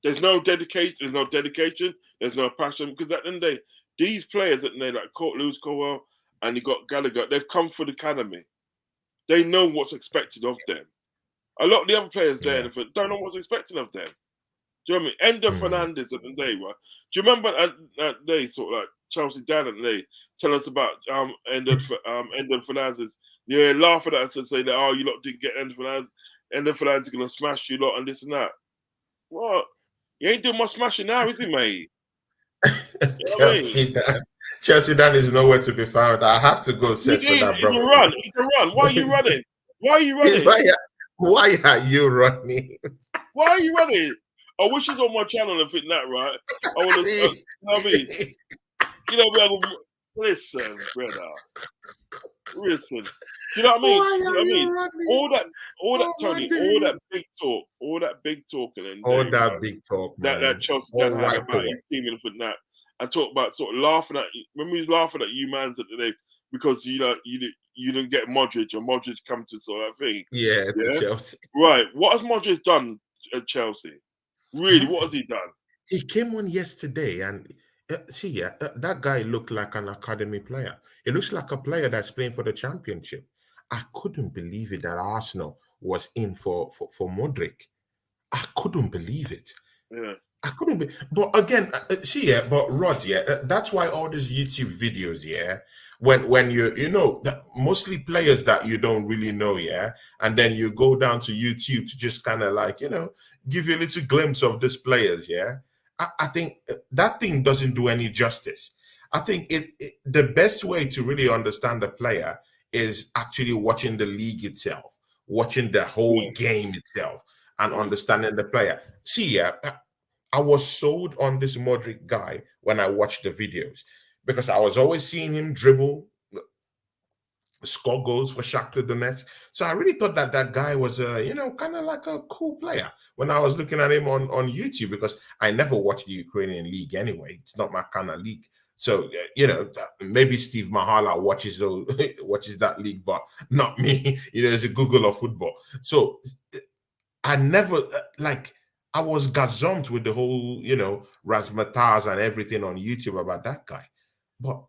There's no dedication. There's no dedication. There's no passion because at the end of the day, these players that they like Lewis Cordwell and you got Gallagher, they've come for the academy. They know what's expected of them. A lot of the other players there Yeah. don't know what's expected of them. Do you know what I mean? Ender Mm. Fernandez at the day, right? Do you remember that day, sort of like Chelsea down at the day, tell us about Ender Fernandez? Yeah, laugh at that and say that, oh, you lot didn't get Ender Fernandez. Ender Fernandez is going to smash you lot and this and that. What? He ain't doing much smashing now, is he, mate? You know what I mean? Chelsea Dan is nowhere to be found. I have to go He search for is. that, He's a brother. run. He's a run. Why are you running? Why are you running? Why are you running? Why are you running? I wish he's on my channel and think that, right? I want to, you know what I mean? You know, listen, brother. Listen. Do you know what I mean? Why Do you know are what I you mean? running? All that, Oh my Tony, days. all that big talking and All day, that right? big talk, That man. Chelsea All Dan had white about power. his team and that, and talk about sort of laughing at you. Remember, he was laughing at you, man, today because you didn't get Modric or Modric come to sort of thing. Yeah, to Yeah, Chelsea. right. What has Modric done at Chelsea? Really, what Nothing. has he done? He came on yesterday and that guy looked like an academy player. He looks like a player that's playing for the championship. I couldn't believe it that Arsenal was in for Modric. I couldn't believe it. Yeah. I couldn't be, but again, but Rod, that's why all these YouTube videos, when you know that mostly players that you don't really know, and then you go down to YouTube to just kind of like give you a little glimpse of these players, I think that thing doesn't do any justice. I think the best way to really understand the player is actually watching the league itself, watching the whole Yeah. game itself, and Mm. understanding the player. I was sold on this Modric guy when I watched the videos because I was always seeing him dribble, score goals for Shakhtar Donetsk. So I really thought that guy was kind of like a cool player when I was looking at him on YouTube because I never watched the Ukrainian league anyway. It's not my kind of league. So maybe Steve Mahala watches watches that league, but not me. It's a Google of football. So I never I was gazumped with the whole, razzmatazz and everything on YouTube about that guy. But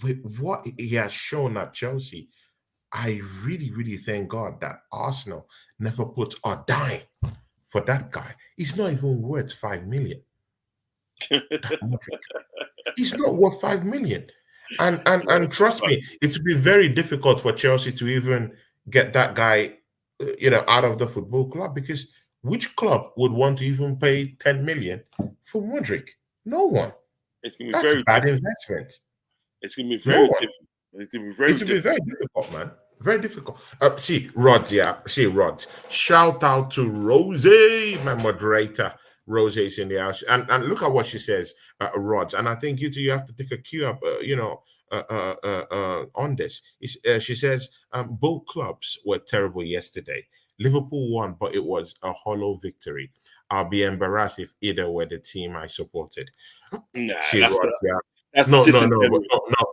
with what he has shown at Chelsea, I really, really thank God that Arsenal never put a dime for that guy. He's not even worth 5 million. That Modric. He's not worth 5 million. And trust me, it would be very difficult for Chelsea to even get that guy out of the football club because which club would want to even pay 10 million for Modric? No one. It's gonna be That's very bad difficult. investment. It's gonna be No very one. difficult. It's gonna be very It will be difficult. very difficult, man. Very difficult. See, Rod, Rod. Shout out to Rosie, my moderator. Rosie is in the house. And look at what she says, Rod. And I think you have to take a cue up, on this. She says, both clubs were terrible yesterday. Liverpool won, but it was a hollow victory. I'll be embarrassed if either were the team I supported. Nah, See, Rod, that's no, disingenuous.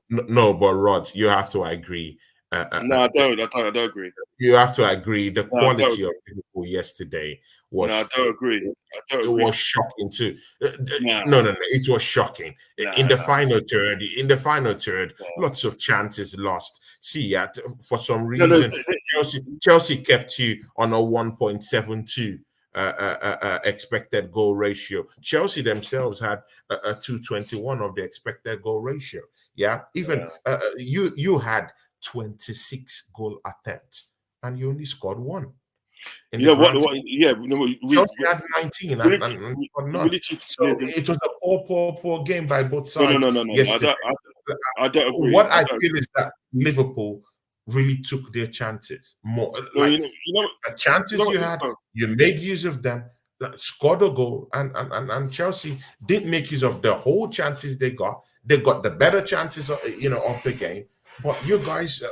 no, but Rod, you have to agree. No, I don't. I don't agree. You have to agree. The No, I don't quality of agree. Liverpool yesterday No, I was don't agree. I don't it agree. was shocking too. Nah, No, it was shocking. In nah, the nah, final third, nah. lots of chances lost. See, for some No, no, reason, Chelsea kept you on a 1.72 expected goal ratio. Chelsea themselves had a 221 of the expected goal ratio. Yeah, even you had 26 goal attempts and you only scored one in you the know what? grand. Yeah, no, Chelsea had 19 and scored we none. literally, So it was a poor game by both no, no, sides no, no, no, no. yesterday. I don't agree. What I I don't. feel is that Liverpool really took their chances more. No, Like you know, the chances you you had, know, you made use of them. scored a goal, and Chelsea didn't make use of the whole chances they got. They got the better chances, of the game. But you guys,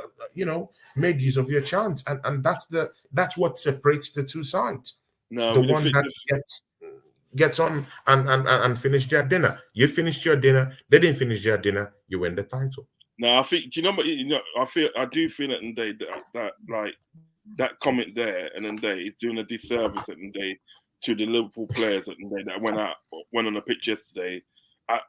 made use of your chance, and that's what separates the two sides. No, The with the one that fitness. gets on and finish their dinner. You finished your dinner. They didn't finish their dinner. You win the title. No, I think. Do you know what? I do feel at the end of the day that like that comment there and then day is doing a disservice at the end of the day to the Liverpool players at the end of the day that went on the pitch yesterday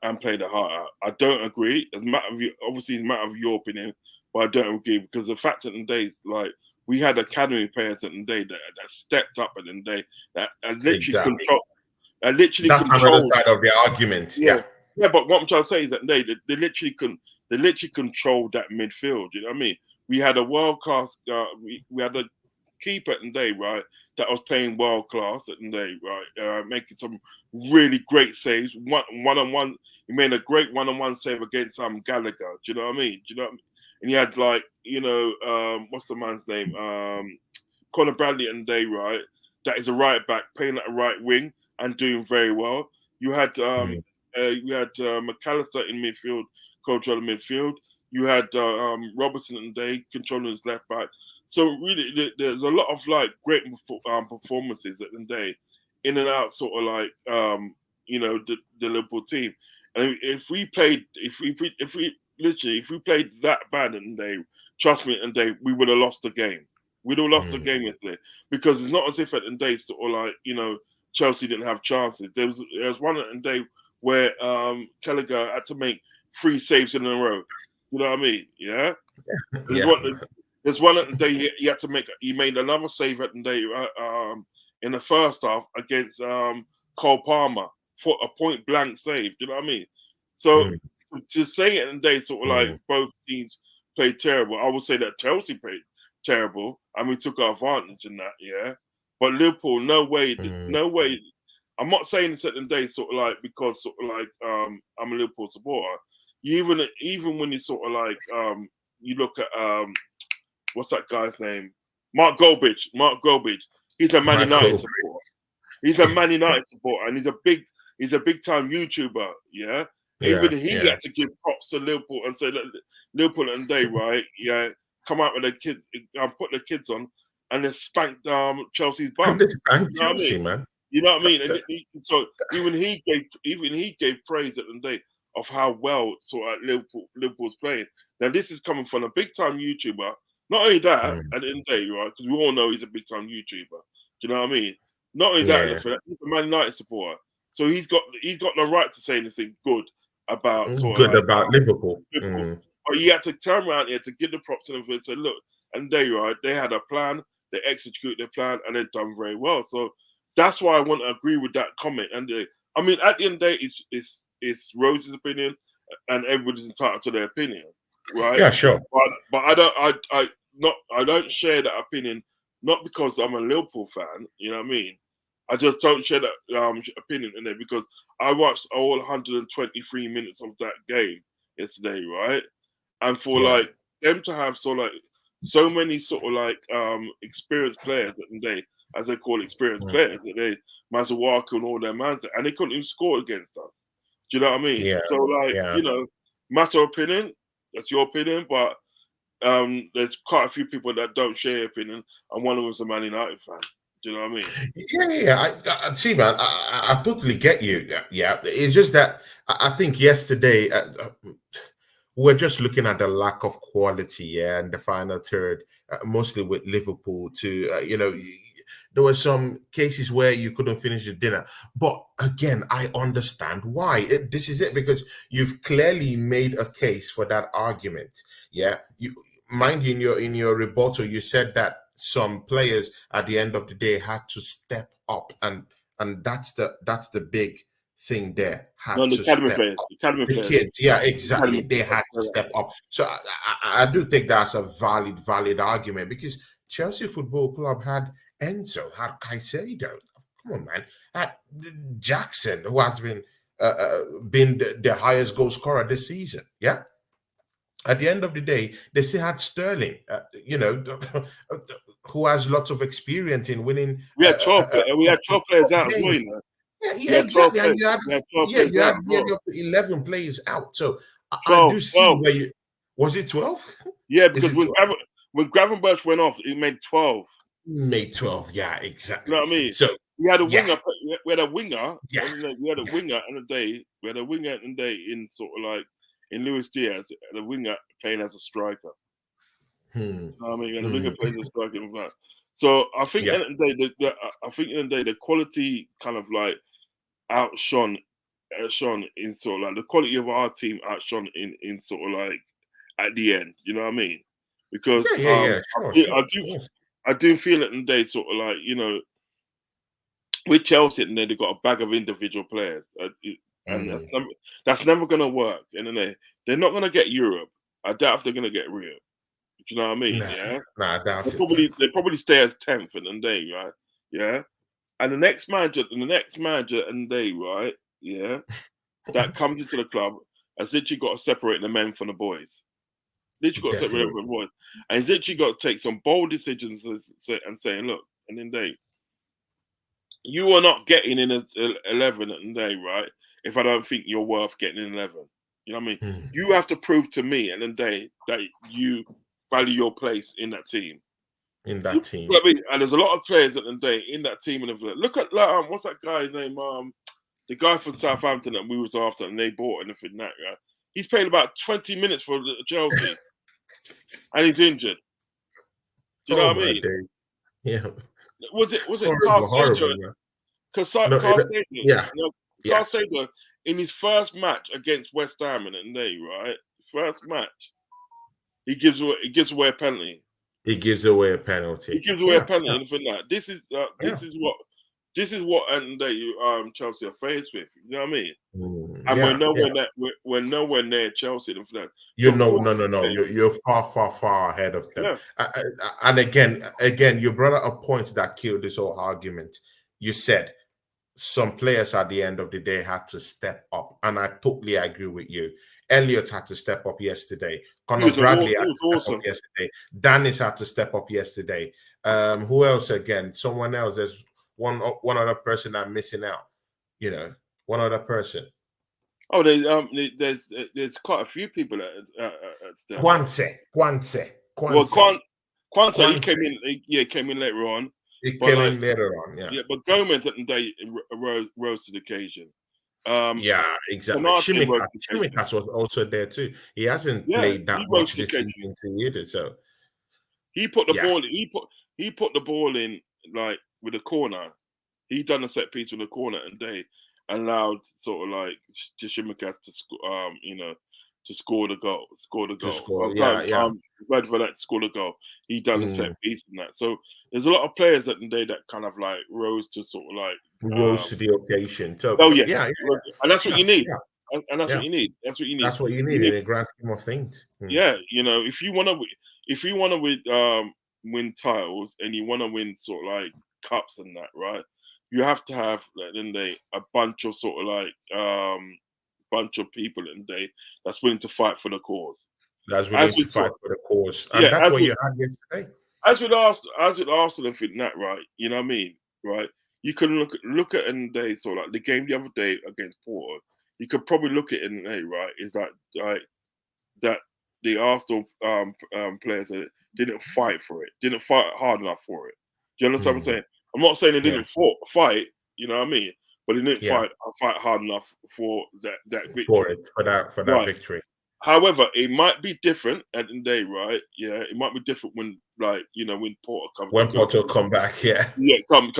and played their heart out. I don't agree. As a matter of obviously, it's a matter of your opinion, but I don't agree because the fact at the end of the day, like we had academy players at the end of the day that stepped up at the end of the day that literally Exactly. That's another controlled. side of the argument. Yeah, Yeah. yeah. But what I'm trying to say is that they literally controlled that midfield. You know what I mean? We had a world class. We had a keeper at the day, right? That was playing world class at the day, right? Making some really great saves. One on one, he made a great one on one save against Gallagher. Do you know what I mean? Do you know what I mean? And he had like, what's the man's name? Conor Bradley at the day, right? That is a right back playing at a right wing and doing very well. You had Mm, McAllister in midfield, controlling midfield. You had Robertson in the day controlling his left back. So really, there's a lot of like great performances at the day, in and out, sort of like the Liverpool team. And if we played that bad in the day, trust me, and day we would have lost the game. We'd have lost the mm, game yesterday because it's not as if at the day sort of like Chelsea didn't have chances. There was one at the day where Gallagher had to make 3 saves in a row. You know what I mean? Yeah. There's yeah. one. There's one at the day he had to make. He made another save at the day in the first half against Cole Palmer for a point blank save. You know what I mean? So Mm, to say it in the day, sort of like mm, both teams played terrible. I would say that Chelsea played terrible, and we took our advantage in that. Yeah, but Liverpool, no way, mm, no way. I'm not saying this at the day, sort of like because sort of like I'm a Liverpool supporter. Even when you sort of like you look at what's that guy's name? Mark Goldbridge. Mark Goldbridge. He's a Man United Michael. supporter. He's a Man United supporter, and he's a big time YouTuber. Yeah. Yeah. Even he Yeah. had to give props to Liverpool and say, "Look, Liverpool and they right, yeah, come out with the kids, put the kids on, and they spanked Chelsea's And bum." this time You know what I Chelsea, mean? man. You know what I That- mean? And that- so even he gave praise at the day of how well sort of Liverpool's playing. Now this is coming from a big time YouTuber. Not only that, mm, at the end of the day, right? Because we all know he's a big time YouTuber. Do you know what I mean? Not only that, yeah. he's a Man United supporter, so he's got the right to say anything good about sort of Good like about Liverpool. Liverpool. Mm, But he had to turn around here to give the props to them and say, look, and they right, they had a plan, they executed their plan, and they've done very well. So that's why I want to agree with that comment. And I mean, at the end of the day, it's Rose's opinion, and everybody's entitled to their opinion, right? yeah, sure. But I don't share that opinion, not because I'm a Liverpool fan, you know what I mean? I just don't share that opinion in there because I watched all 123 minutes of that game yesterday, right? And for Yeah. like them to have so many sort of like experienced players at the day, as they call experienced Mm, players, that they Mazawaka and all their man, and they couldn't even score against us. Do you know what I mean? yeah. So like, Yeah. matter of opinion, that's your opinion, but there's quite a few people that don't share your opinion, and one of them's a Man United fan. Do you know what I mean? Yeah. I see, man. I totally get you. Yeah. Yeah. It's just that I think yesterday we're just looking at the lack of quality, yeah, in the final third, mostly with Liverpool. There were some cases where you couldn't finish the dinner, but again, I understand why. This is it because you've clearly made a case for that argument. Yeah, mind you, in your rebuttal, you said that some players at the end of the day had to step up, and that's the big thing there. No, Had the to academy step players, the academy the players, kids, yeah, the exactly. academy They players. had to step up. So I do think that's a valid argument because Chelsea Football Club had Enzo, had Caicedo. Come on, man. Had Jackson, who has been the highest goal scorer this season. Yeah. At the end of the day, they still had Sterling, who has lots of experience in winning We had 12 players top out as well, games. you know. Yeah, exactly. And We had 12 players you had out as nearly well. up to 11 players out. So I 12, do see 12. where you was it 12? Yeah, Is because it 12? when Gravenberch went off, he made 12. Made 12. Yeah, You know exactly. what I mean? So We had a yeah, winger. We had a winger. yeah. We had a winger in the day. We had a winger in the day in sort of like in Luis Diaz, and a winger playing as a striker. Hmm. You know what I mean? And the winger Hmm. plays as a striker. In fact. So I think Yeah. at the end of the day, I think in the day the quality kind of like outshone in sort of like the quality of our team outshone in sort of like at the end. You know what I mean? Because Yeah, yeah, yeah. Sure, sure, of course. I do feel it in the day sort of like with Chelsea and then they got a bag of individual players, and Hmm. that's never going to work. And then they're not going to get Europe. I doubt if they're going to get Europe. Do you know what I mean? Nah, Yeah, nah, I doubt it, man. they probably stay as 10th in the day, right? Yeah, and the next manager in the day, right? Yeah, that comes into the club has literally got to separate the men from the boys. Literally got to separate them Definitely. from the boys, and he's literally got to take some bold decisions and saying, look, and then you are not getting in 11 at the day, right? If I don't think you're worth getting in 11. You know what I mean? Hmm. You have to prove to me at the day that you value your place in that team. In You that team. know what I mean? And there's a lot of players at the day in that team. And look at what's that guy's name? The guy from Southampton that we was after and they bought and everything that guy. He's played about 20 minutes for Chelsea and he's injured. Do you know Oh what I my mean? day. Yeah. Was it Carl Horrible, Sager? horrible, man. Because No, Carl Sager, yeah, yeah. Carl Sager, in his first match against West Ham in the day, right? First match, he gives away a penalty. He gives away a He penalty. gives away a Yeah, penalty yeah, and for that. yeah. This is what and day you Chelsea are faced with. You know what I mean? And Yeah, yeah. we're nowhere near Chelsea and for that. You So know, all no, no, I'm no. saying, You're far, far, far ahead of them. yeah, And again, you brought up a point that killed this whole argument. You said some players at the end of the day had to step up, and I totally agree with you. Elliot had to step up yesterday. Connor Bradley he had was to step up awesome. yesterday. Dennis had to step up yesterday. Who else again? Someone else. There's one other person I'm missing out. You know, one other person. Oh, there's quite a few people at step up. Well, Kwanzaa. Kwanzaa, Kwanzaa. he came in later on, It but came like in later on, yeah. yeah, but Gomez at the day rose to the occasion. Um, Yeah, exactly. Konate rose to the occasion. Shimikas was also there too. He hasn't Yeah, played that he rose much to the this occasion. season too either. So He put the yeah, ball. He put the ball in like with a corner. He done a set piece with a corner, and they allowed sort of like Shimikas to to score the goal. Score the to goal. score. Yeah, yeah. Red for that to score the goal. He done a set Mm. piece in that. So there's a lot of players at the day that kind of like rose to sort of like Rose to the occasion. So oh yeah, yeah, and that's what yeah, you need. yeah, And that's what yeah. you need. That's what you need. That's what you You need in need the grand scheme of things. Mm. yeah, if you wanna win titles and you wanna win sort of like cups and that, right? You have to have like then they a bunch of sort of like bunch of people in day that's willing to fight for the cause. That's As willing we to fight sort for the cause, and yeah, that's what you had yesterday. as with Arsenal and think that right, you know what I mean, right? You can look at in the day sort of like the game the other day against Porto. You could probably look at it in the day, right? Is like that the Arsenal players that didn't fight for it, didn't fight hard enough for it. Do you understand what I'm Mm. saying? I'm not saying they Yeah, didn't fight, you know what I mean? But they didn't yeah. fight hard enough for that For victory. it, for that Right. victory. However, it might be different at the end of the day, right? Yeah, it might be different when like, when Porter comes When Porto come back, yeah, yeah, come.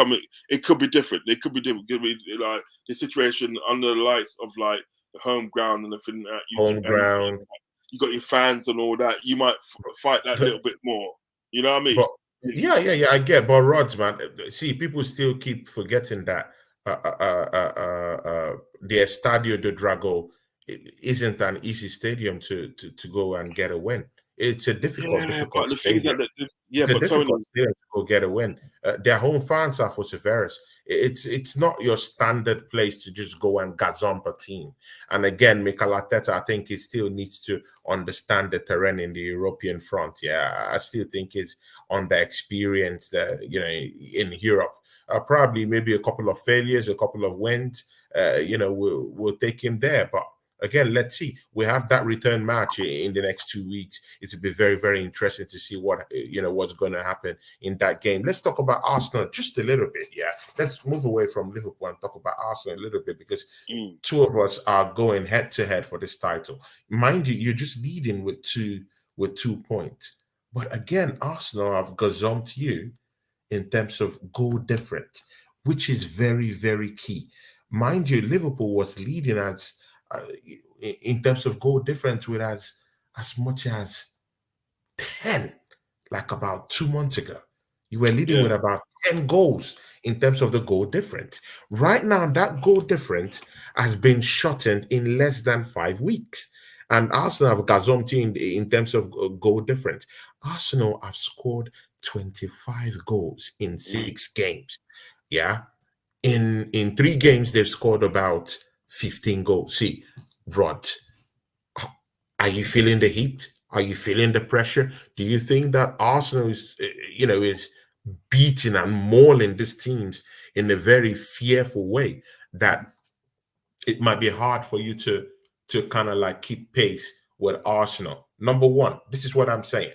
It could be different. It could be different. It could be like the situation under the lights of like the home ground and everything that home ground. you got your fans and all that. You might fight that little bit more. You know what I mean? But yeah, yeah, yeah, I get. But Rods, man, see, people still keep forgetting that the Estadio de Drago isn't an easy stadium to go and get a win. It's a Yeah, difficult but the things stadium. yeah, It's a but Tony, difficult stadium to go get a win. Their home fans are for Severus. It's not your standard place to just go and gazump a team. And again, Mikel Arteta, I think he still needs to understand the terrain in the European front. Yeah, I still think he's underexperienced, in Europe. Probably maybe a couple of failures, a couple of wins, will take him there. But again, let's see. We have that return match in the next 2 weeks. It will be very, very interesting to see what's going to happen in that game. Let's talk about Arsenal just a little bit. Yeah, let's move away from Liverpool and talk about Arsenal a little bit, because two of us are going head to head for this title. Mind you, you're just leading with 2 points. But again, Arsenal have gazumped you in terms of goal difference, which is very, very key. Mind you, Liverpool was leading uh, in terms of goal difference with as much as 10, like about 2 months ago. You were leading Yeah. with about 10 goals in terms of the goal difference. Right now, that goal difference has been shortened in less than 5 weeks. And Arsenal have gazumped in terms of goal difference. Arsenal have scored 25 goals in Mm. 6 games. Yeah. In 3 games, they've scored about 15 goals. See, Rod, are you feeling the heat? Are you feeling the pressure? Do you think that Arsenal is beating and mauling these teams in a very fearful way that it might be hard for you to kind of like keep pace with Arsenal? Number one, this is what I'm saying.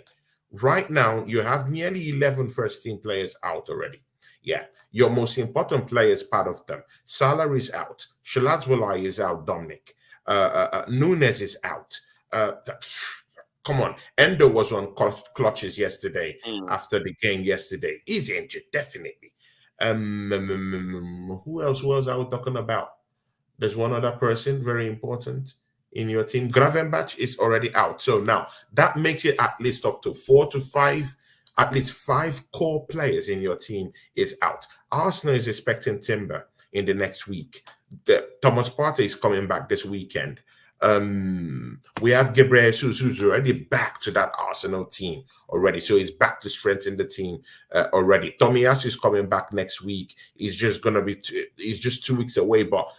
Right now, you have nearly 11 first team players out already. Yeah, your most important player is part of them. Salah is out. Shalazwalai is out. Dominic. Nunes is out. Uh, Come on. Endo was on clutches yesterday Mm. after the game yesterday. He's injured, definitely. Who else was I talking about? There's one other person very important in your team. Gravenbach is already out. So now that makes it at least up to 4 to 5, at least 5 core players in your team is out. Arsenal is expecting Timber in the next week. Thomas Partey is coming back this weekend. We have Gabriel Jesus, who's already back to that Arsenal team already. So he's back to strengthen the team already. Tomiyasu is coming back next week. He's just 2 weeks away, but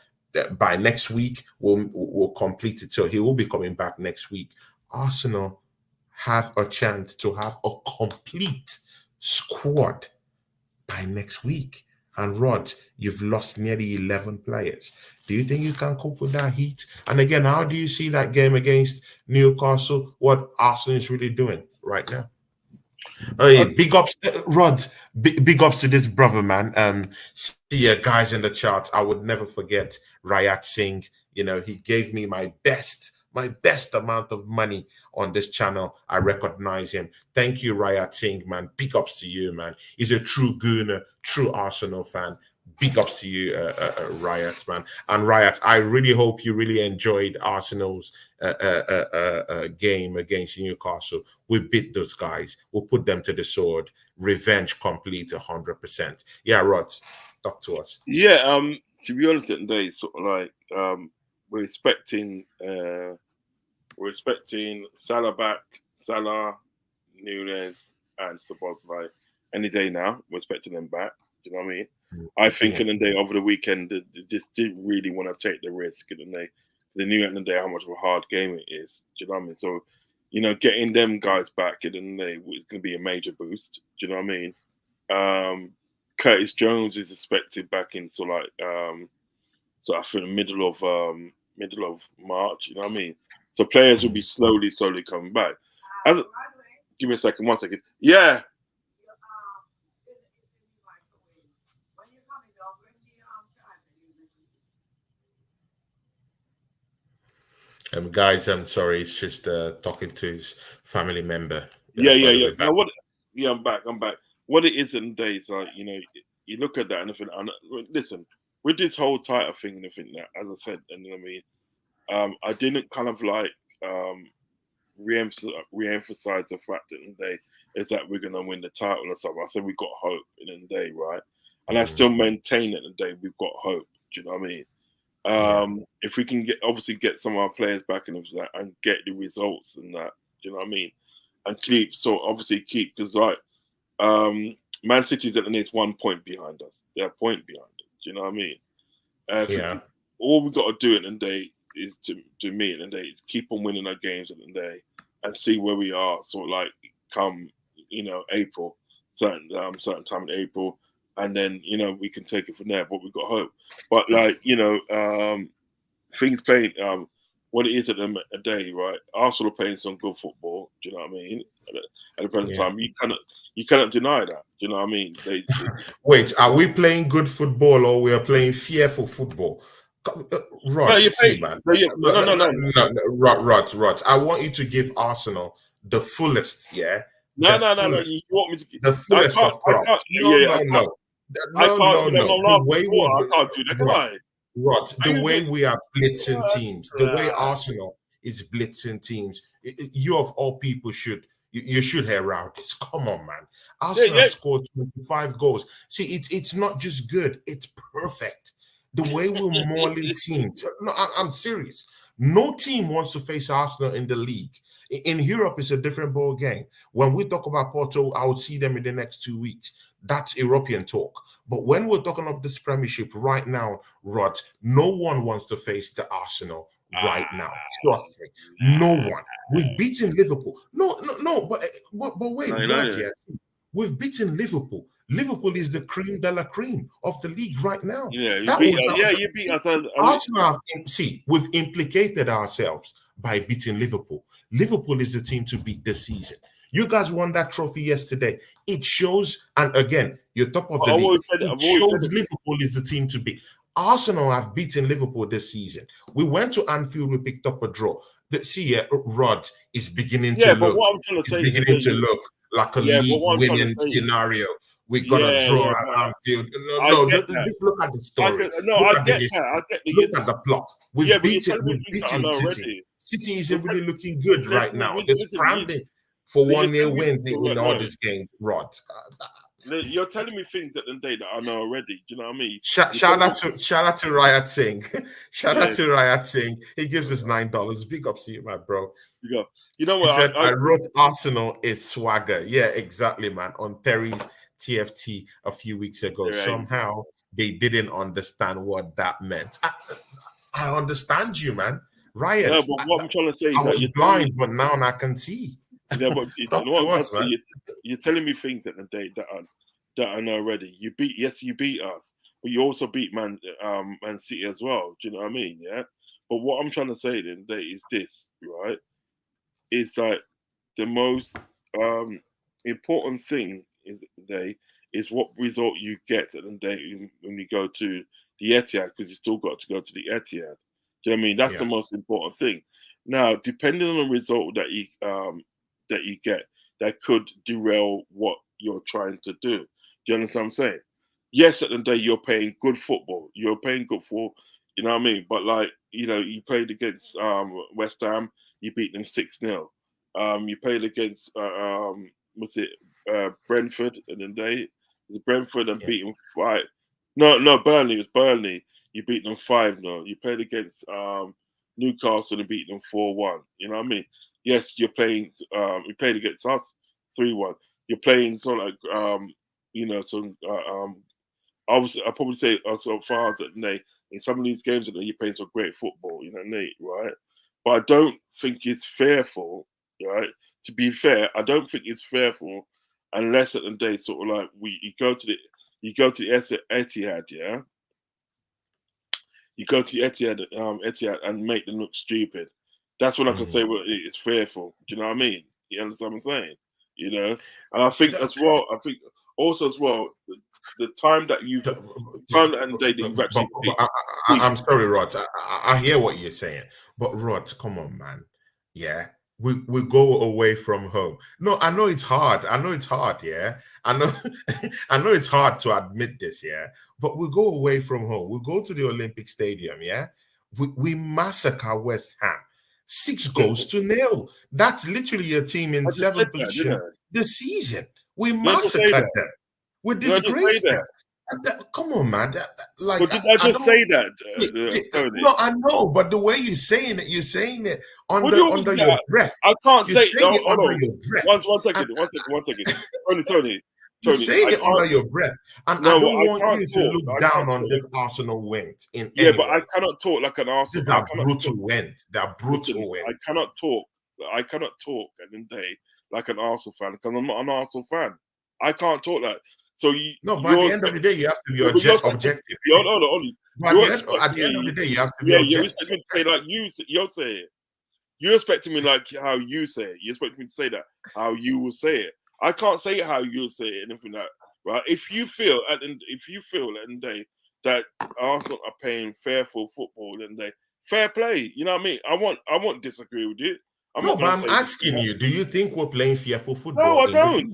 by next week we'll complete it. So he will be coming back next week. Arsenal have a chance to have a complete squad by next week. And Rod, you've lost nearly 11 players. Do you think you can cope with that heat? And again, how do you see that game against Newcastle? What Arsenal is really doing right now? Hey, big ups, Rod. Big ups to this brother, man. See you guys in the chat. I would never forget Rayat Singh. He gave me my best amount of money on this channel. I recognize him. Thank you, Rayat Singh, man. Big ups to you, man. He's a true gooner, true Arsenal fan. Big ups to you, Riot, man. And Riot, I really hope you really enjoyed Arsenal's game against Newcastle. We beat those guys. We'll put them to the sword. Revenge complete 100%. Yeah, Rod, talk to us. Yeah. To be honest, today, sort of like we're expecting Salah back, Salah, Nunes, and Sabozlai any day now. We're expecting them back. Do you know what I mean? I think Yeah. in the day over the weekend, they just didn't really want to take the risk, and they knew at the end of the day how much of a hard game it is. Do you know what I mean? So, getting them guys back at the end of the day was going to be a major boost. Do you know what I mean? Curtis Jones is expected back into so I think middle of March. You know what I mean? So players will be slowly coming back. Give me a second, 1 second. Yeah. Guys, I'm sorry. It's just talking to his family member. Yeah. Probably back. No, what? Yeah, I'm back. I'm back. What it is in days, like you look at that and I think, listen, with this whole title thing and everything that, as I said, and I mean, I didn't kind of like re-emphasize the fact that in the day is that we're gonna win the title or something. I said we got hope in the day, right? And I still maintain that in the day we've got hope. Do you know what I mean? Yeah. If we can get some of our players back and get the results and that, do you know what I mean? And keep because like Man City's at the next 1 point behind us. They're a point behind us. Do you know what I mean? For, Yeah. all we got to do at the end of the day is to me at the end of the day is keep on winning our games at the end of the day and see where we are. Sort of like come April, certain time in April, and then we can take it from there. But we've got hope. But like things playing what it is at the a day, right? Arsenal are playing some good football. Do you know what I mean? At the present Yeah. time, you cannot deny that. Do you know what I mean? Wait, are we playing good football or we are playing fearful football? No, Rod, you pay. see, man. No, No, no, no, no. no, Rod. I want you to give Arsenal the fullest, yeah? No, The no, no, no. fullest, You want me to? the I fullest can't. of I props. can't. No, Yeah, no, no. I No, can't no, give them no. no The last way support. we're, I can't do that, can Rod, I? Rod, Are the you way doing? we are blitzing What? teams, the way Arsenal is blitzing teams, you of all people you should hear out this. Come on, man. Yeah, Arsenal have yeah. scored 25 goals. See, it's not just good, it's perfect. The way we're mauling teams. No, I'm serious. No team wants to face Arsenal in the league. In Europe, it's a different ball game. When we talk about Porto, I would see them in the next 2 weeks. That's European talk. But when we're talking of this Premiership right now, Rod, no one wants to face the Arsenal right now. Trust me, no one. We've beaten Liverpool. No. But wait, No, Rod, no. yeah, we've beaten Liverpool. Liverpool is the cream de la cream of the league right now. Yeah, you That beat was us. Yeah, you beat us. Arsenal have, see, we've implicated ourselves by beating Liverpool. Liverpool is the team to beat this season. You guys won that trophy yesterday. It shows, and again, you're top of the I've league. always said it. It I've always said shows it. Liverpool is the team to beat. Arsenal have beaten Liverpool this season. We went to Anfield, we picked up a draw. See, Rod is beginning to Yeah, but look, what I'm trying to it's say is beginning that to look like a yeah, but league what I'm trying to winning say is scenario. We're gonna yeah, draw yeah, at but Anfield. No, I no, get that. just look at the I story. get no, Look I at the get that. I history. get that. You're Look at just the plot. yeah, but you're telling me We've things that I beaten know City. already. City You're isn't really telling, looking good right listen, now. They're listen. scrambling for You're 1-0 telling me wins in all no. this game, Rod. You're telling me things at the day that I know already. Do you know what I mean? Shout out to Riot Singh. Shout out Yeah, to Riot Singh. He gives us $9. Big up to you, my bro. you go. You know He what? said, I wrote Arsenal is swagger. Yeah, exactly, man. On Terry's TFT a few weeks ago. Yeah, Somehow they didn't understand what that meant. I understand you, man. no, Riot. but what I'm trying to say I is that was you're telling me. blind, but now I can see. Yeah, but Talk what to I'm trying us, to say, man. you're telling me things at the day that I know already. You beat us, but you also beat Man City as well. Do you know what I mean? Yeah. But what I'm trying to say then day is this, right? Is that the most important thing is day is what result you get at the day when you go to the Etihad, because you still got to go to the Etihad. Do you know what I mean? That's the Yeah. most important thing. Now, depending on the result that you get, that could derail what you're trying to do. Do you understand what I'm saying? Yes, at the end of the day, you're playing good football. You're playing good football. You know what I mean? But like, you played against West Ham, you beat them 6-0. You played against what's it, Brentford at the end of the day. It was Brentford and Yeah. beat them 5. No, Burnley. It was Burnley. You beat them 5-0. You played against Newcastle and beat them 4-1. You know what I mean? Yes, you're playing. You played against us 3-1. You're playing sort of like some. I probably say so far that Nate, in some of these games that you're playing some great football. You know, Nate, right? But I don't think it's fair for right. To be fair, I don't think it's fair for unless at the day sort of like you go to the Etihad, yeah. You go to the Etihad and make them look stupid. That's when I can say Mhm. well it's fearful. Do you know what I mean? You understand what I'm saying? And I think as well. I think also as well the time that The- and day that you've actually I'm sorry, Rod. I hear what you're saying, but Rod, come on, man. Yeah, we go away from home. No, I know it's hard. I know it's hard. Yeah, I know. I know it's hard to admit this. Yeah, but we go away from home. We go to the Olympic Stadium. Yeah, we massacre West Ham. 6 goals to 0. That's literally a team in I just said seventh that, didn't position I? this season. We Did I just say massacred that? them. We Did I just say disgraced them. that? Come on, man. Like But did I I just don't. say that, Tony? No, I know, but the way you're saying it What do you want me under to your say? breath. I can't You're say saying no. it Hold under on. your breath. One second. Tony. You're Tony, saying I it under can't. your breath, and I No, don't I want can't you to talk. look I down can't on this talk. Arsenal wins in Yeah, any but I way. cannot talk like an Arsenal. These I are cannot talk. brutal wins. They are Listen, brutal I wins. cannot talk. I cannot talk at the end of the day like an Arsenal fan because I'm not an Arsenal fan. I can't talk like. So No, but at you're the end of the expecting, day, you have to be yeah, but you're expecting, objective. you're, no, no, only, But you're at expecting the end of the me, day, you have to be yeah, you're objective. expecting me to say like you're saying. You're expecting me like how you say it. You're expecting me to say that how you will say it. I can't say it how you'll say it, anything like right. If you feel at the end of the day that Arsenal are paying fair for football, then they fair play. You know what I mean? I won't disagree with you. I'm No, not but going to I'm say this and asking that. you, do you think we're playing fearful No, football I in the don't. league?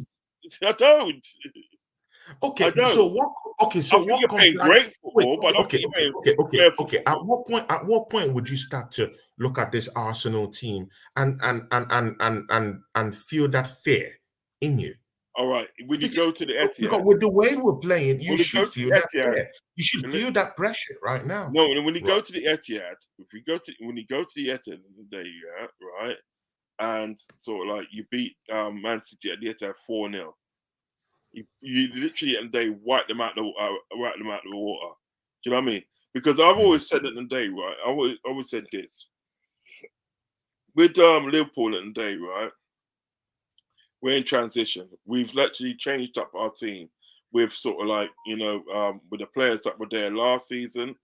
I don't. I Okay, so don't. what? Okay, I so think what you're comes playing like? great Wait, football, but I don't think you're playing fair for okay. football. At what point would you start to look at this Arsenal team and feel that fear in you? All right. When you Because go to the Etihad, with the way we're playing, you when you go should to feel the that Etihad, fear. You should and feel that pressure right now. no, and when you Right. go to the Etihad, when you go to the Etihad today, yeah, right, and sort of like you beat Man City at the Etihad 4-0, you literally and they wipe them out the water. Do you know what I mean? Because I've Mm. always said it in the day, right? I always said this with Liverpool in the day, right? We're in transition. We've actually changed up our team with sort of like with the players that were there last season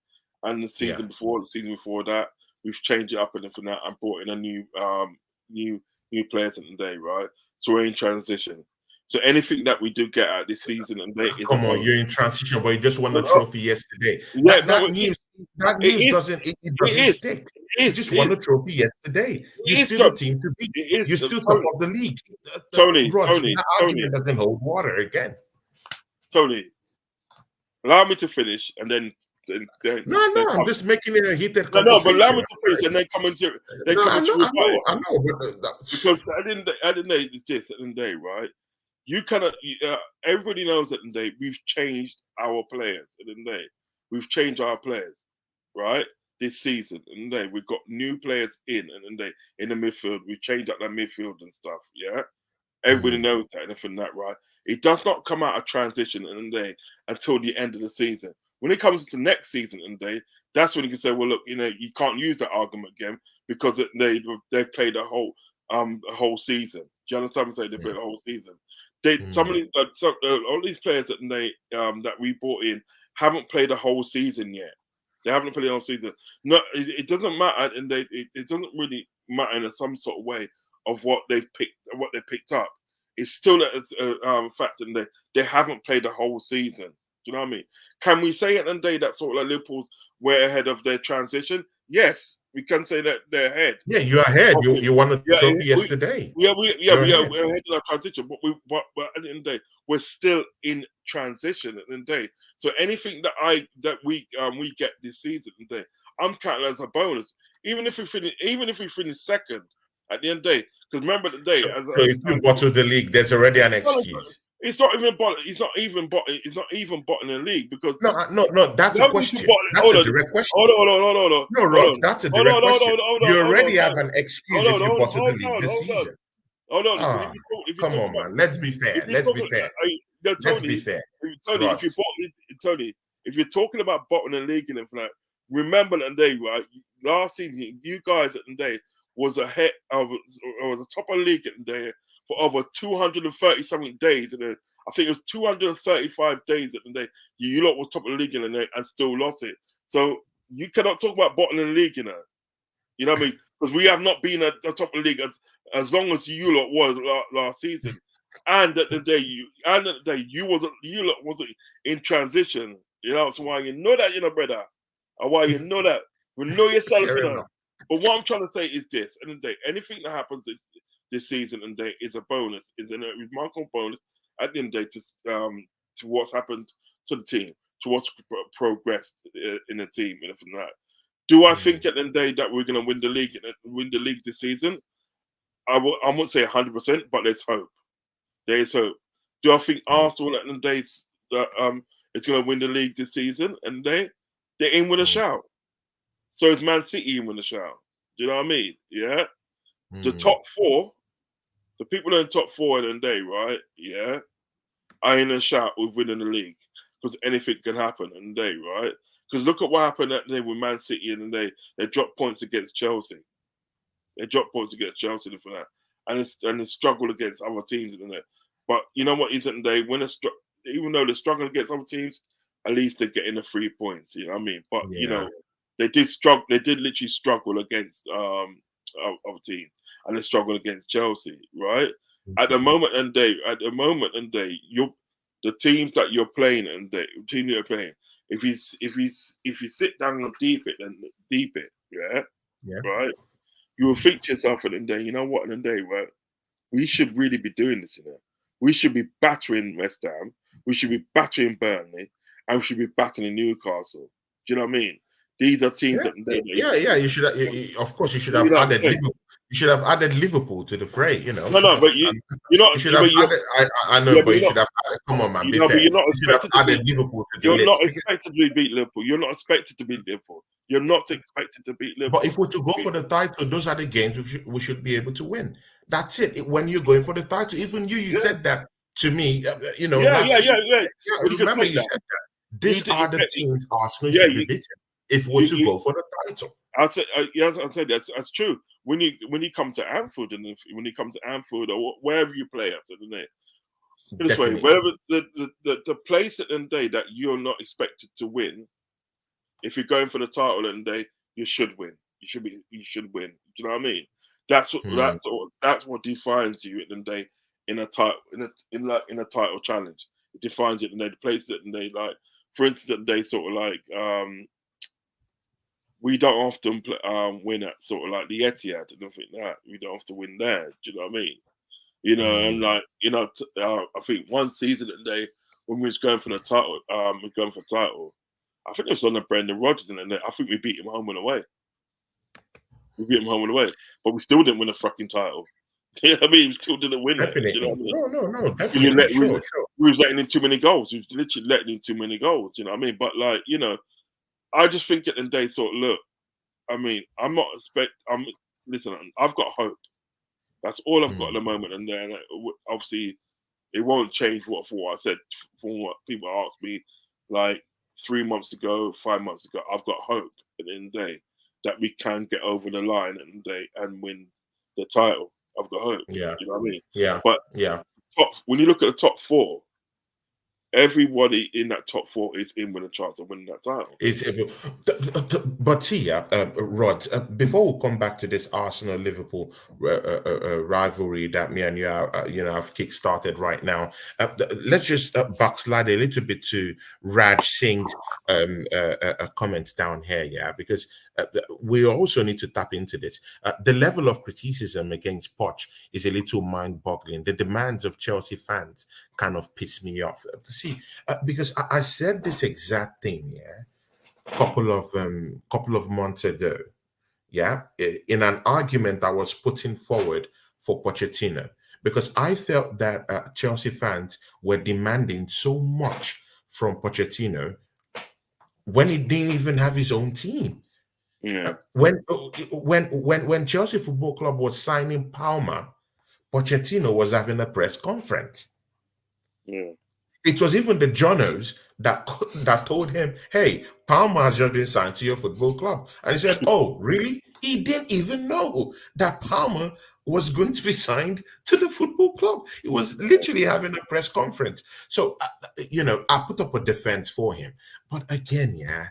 and Yeah. the season before that. We've changed it up and for that and brought in a new new players in the day, right? So we're in transition. So anything that we do get out this season and day is a Come on, bonus. you're in transition, but you just won the But, oh, trophy yesterday. yeah, no, That it news is, it doesn't is, stick. it You is, just it won is, the trophy yesterday. You're it is, still the team to beat. it You're is, still top of the league. Tony, Rod, Tony, that Tony, argument doesn't hold water again. Tony. Allow me to finish, and No, then I'm come. just making it a heated No, no, but allow conversation. me to finish, and then No, come into rebut it. I know, but Because at the end of the day, it's this at the end of the day, right? You cannot. Everybody knows at the end of the day we've changed our players. At the end of the day, we've changed our players, right? This season, and then we've got new players in, and then in the midfield, we've changed up that midfield and stuff. Yeah, everybody Mm, knows that and from that, right? It does not come out of transition in the day until the end of the season. When it comes to next season in the day, that's when you can say, well, look, you can't use that argument again because they played a whole season. Do you understand what I'm saying? They mm, played a whole season. mm. All these players that we brought in haven't played a whole season yet. They haven't played a whole season. No, it doesn't matter, and it doesn't really matter in some sort of way of what they picked up. It's still a fact that they haven't played the whole season. Do you know what I mean? Can we say at the end of the day that sort of like Liverpool's way ahead of their transition? Yes, we can say that they're ahead. Yeah, you're ahead. Okay. You won the Yeah, trophy yesterday. You're we are ahead. we're ahead of our transition, but at the end of the day, we're still in transition at the end of the day. So anything that we get this season today, I'm counting as a bonus. Even if we finish second at the end of the day, because remember the day So if you bottle the league, there's already an excuse. it's not even it's not even bottom in the league because No. That's a no we can question. bottom. That's a direct question. No, Hold Rod, on, that's a hold direct on, hold question. on, hold on, You hold on, already have man. an excuse if you bottle the league this season. Hold on. Ah, If you come talk on, about man. Let's be if fair. you Let's talk be fair. no, Let's be fair. Tony, Rod. Tony, if you're talking about bottom the league and everything, like, remember that day, right? Last season, you guys at the day was ahead of or the top of the league at the day for over 230 something days, and I think it was 235 days at the day. You lot was top of the league in the day and still lost it. So you cannot talk about bottom of the league, You know what I mean? Because we have not been at the top of the league as long as you lot was last season. And at the day you lot wasn't in transition. So why you know that, brother. And why you know that. We know yourself, Fair enough. But what I'm trying to say is this, and the day, anything that happens this season and day is a bonus, is a remarkable bonus at the end of the day to what's happened to the team, to what's progressed in the team and from that. Do I Mm, think at the end of the day that we're going to win the league this season? I won't say 100%, but there's hope. There is hope. Do I think mm, Arsenal at the end of the day that is going to win the league this season? And they're in with a mm, shout. So is Man City in with a shout. Do you know what I mean? Yeah. The mm, top four, the people in the top four in the day, right? Yeah. iron and shout with winning the league because anything can happen in the day, right? Because look at what happened that day with Man City and they dropped points against Chelsea. They dropped points against Chelsea for that, and they struggled against other teams in there. But you know what? Isn't they when even though they struggle against other teams, at least they're getting the 3 points. You know what I mean? But you Yeah. know, they did struggle. They did literally struggle against other teams, and they struggled against Chelsea, right? At the moment and day, you the teams that you're playing and the team you're playing. If you sit down and deep it, yeah, Yeah. right, you will think to yourself at the end of the day, you know what, at the end of the day, right, we should really be doing this, you know. We should be battering West Ham, we should be battering Burnley, and we should be battering Newcastle. Do you know what I mean? These are teams Yeah, at the end of the day yeah, that yeah. You should, of course, you should you have know what I'm added saying? Liverpool. You should have added Liverpool to the fray. You know, No, no, but and you're not, you should have but you're, added. I know, yeah, but but you you're not, should have added. Come on, man. you Be know, but fair. you're not You should have expected to added beat. Liverpool to the You're not list because. expected to beat Liverpool. You're not expected to beat Liverpool. You're not expected to beat But Liverpool. if we're to go for the title, those are the games we should be able to win. That's it. When you're going for the title, even you Yeah, said that to me. yeah, yeah, Last yeah, season. yeah. Yeah, Well, you can remember say you that. said that. You These did. You are the get. teams Arsenal Yeah, should be beating if we're to you go for the title. I said, yes, I said that's true. When you come to Anfield and when you come to Anfield or wherever you play at, isn't it? This way, Definitely. wherever the place at the end of the day that you're not expected to win, if you're going for the title at the end of the day, you should win. You should win. Do you know what I mean? Hmm. That's what defines you at the end of the day in a title in a title challenge. It defines it and the place that they like. For instance, they sort of like we don't often win at sort of like the Etihad and nothing like that. We don't have to win there. Do you know what I mean? You know, and Hmm. like I think one season that day when we was going for the title, we're going for the title. I think it was on the Brendan Rodgers, and I think we beat him home and away. We beat him home and away, but we still didn't win a fucking title. You know what I mean? We still didn't win it. You know what Definitely. I mean? No, no, no. We, Definitely. Sure, sure. we was letting in too many goals. We was literally letting in too many goals. You know what I mean? But like, you know, I just think at the end of the day, sort of look. I mean, listen. I've got hope. That's all I've got at Hmm. the moment, and then obviously it won't change what I said from what people asked me like 3 months ago, 5 months ago. I've got hope at the end of the day that we can get over the line and win the title. I've got hope. Yeah, You know what I mean? yeah, But yeah. when you look at the top four, everybody in that top four is in with a chance of winning that title. It's but see, Rod. Before we come back to this Arsenal Liverpool rivalry that me and you are, have kick-started right now, let's just backslide a little bit to Raj Singh's comment down here, yeah, because we also need to tap into this. The level of criticism against Poch is a little mind-boggling. The demands of Chelsea fans kind of piss me off. See, because I said this exact thing, yeah, couple of months ago, yeah, in an argument that was putting forward for Pochettino, because I felt that Chelsea fans were demanding so much from Pochettino when he didn't even have his own team. Yeah, When Chelsea Football Club was signing Palmer, Pochettino was having a press conference. yeah, It was even the journos that told him, "Hey, Palmer has just been signed to your football club," and he said, "Oh, really?" He didn't even know that Palmer was going to be signed to the football club. He was literally having a press conference. So, I put up a defense for him. But again, yeah,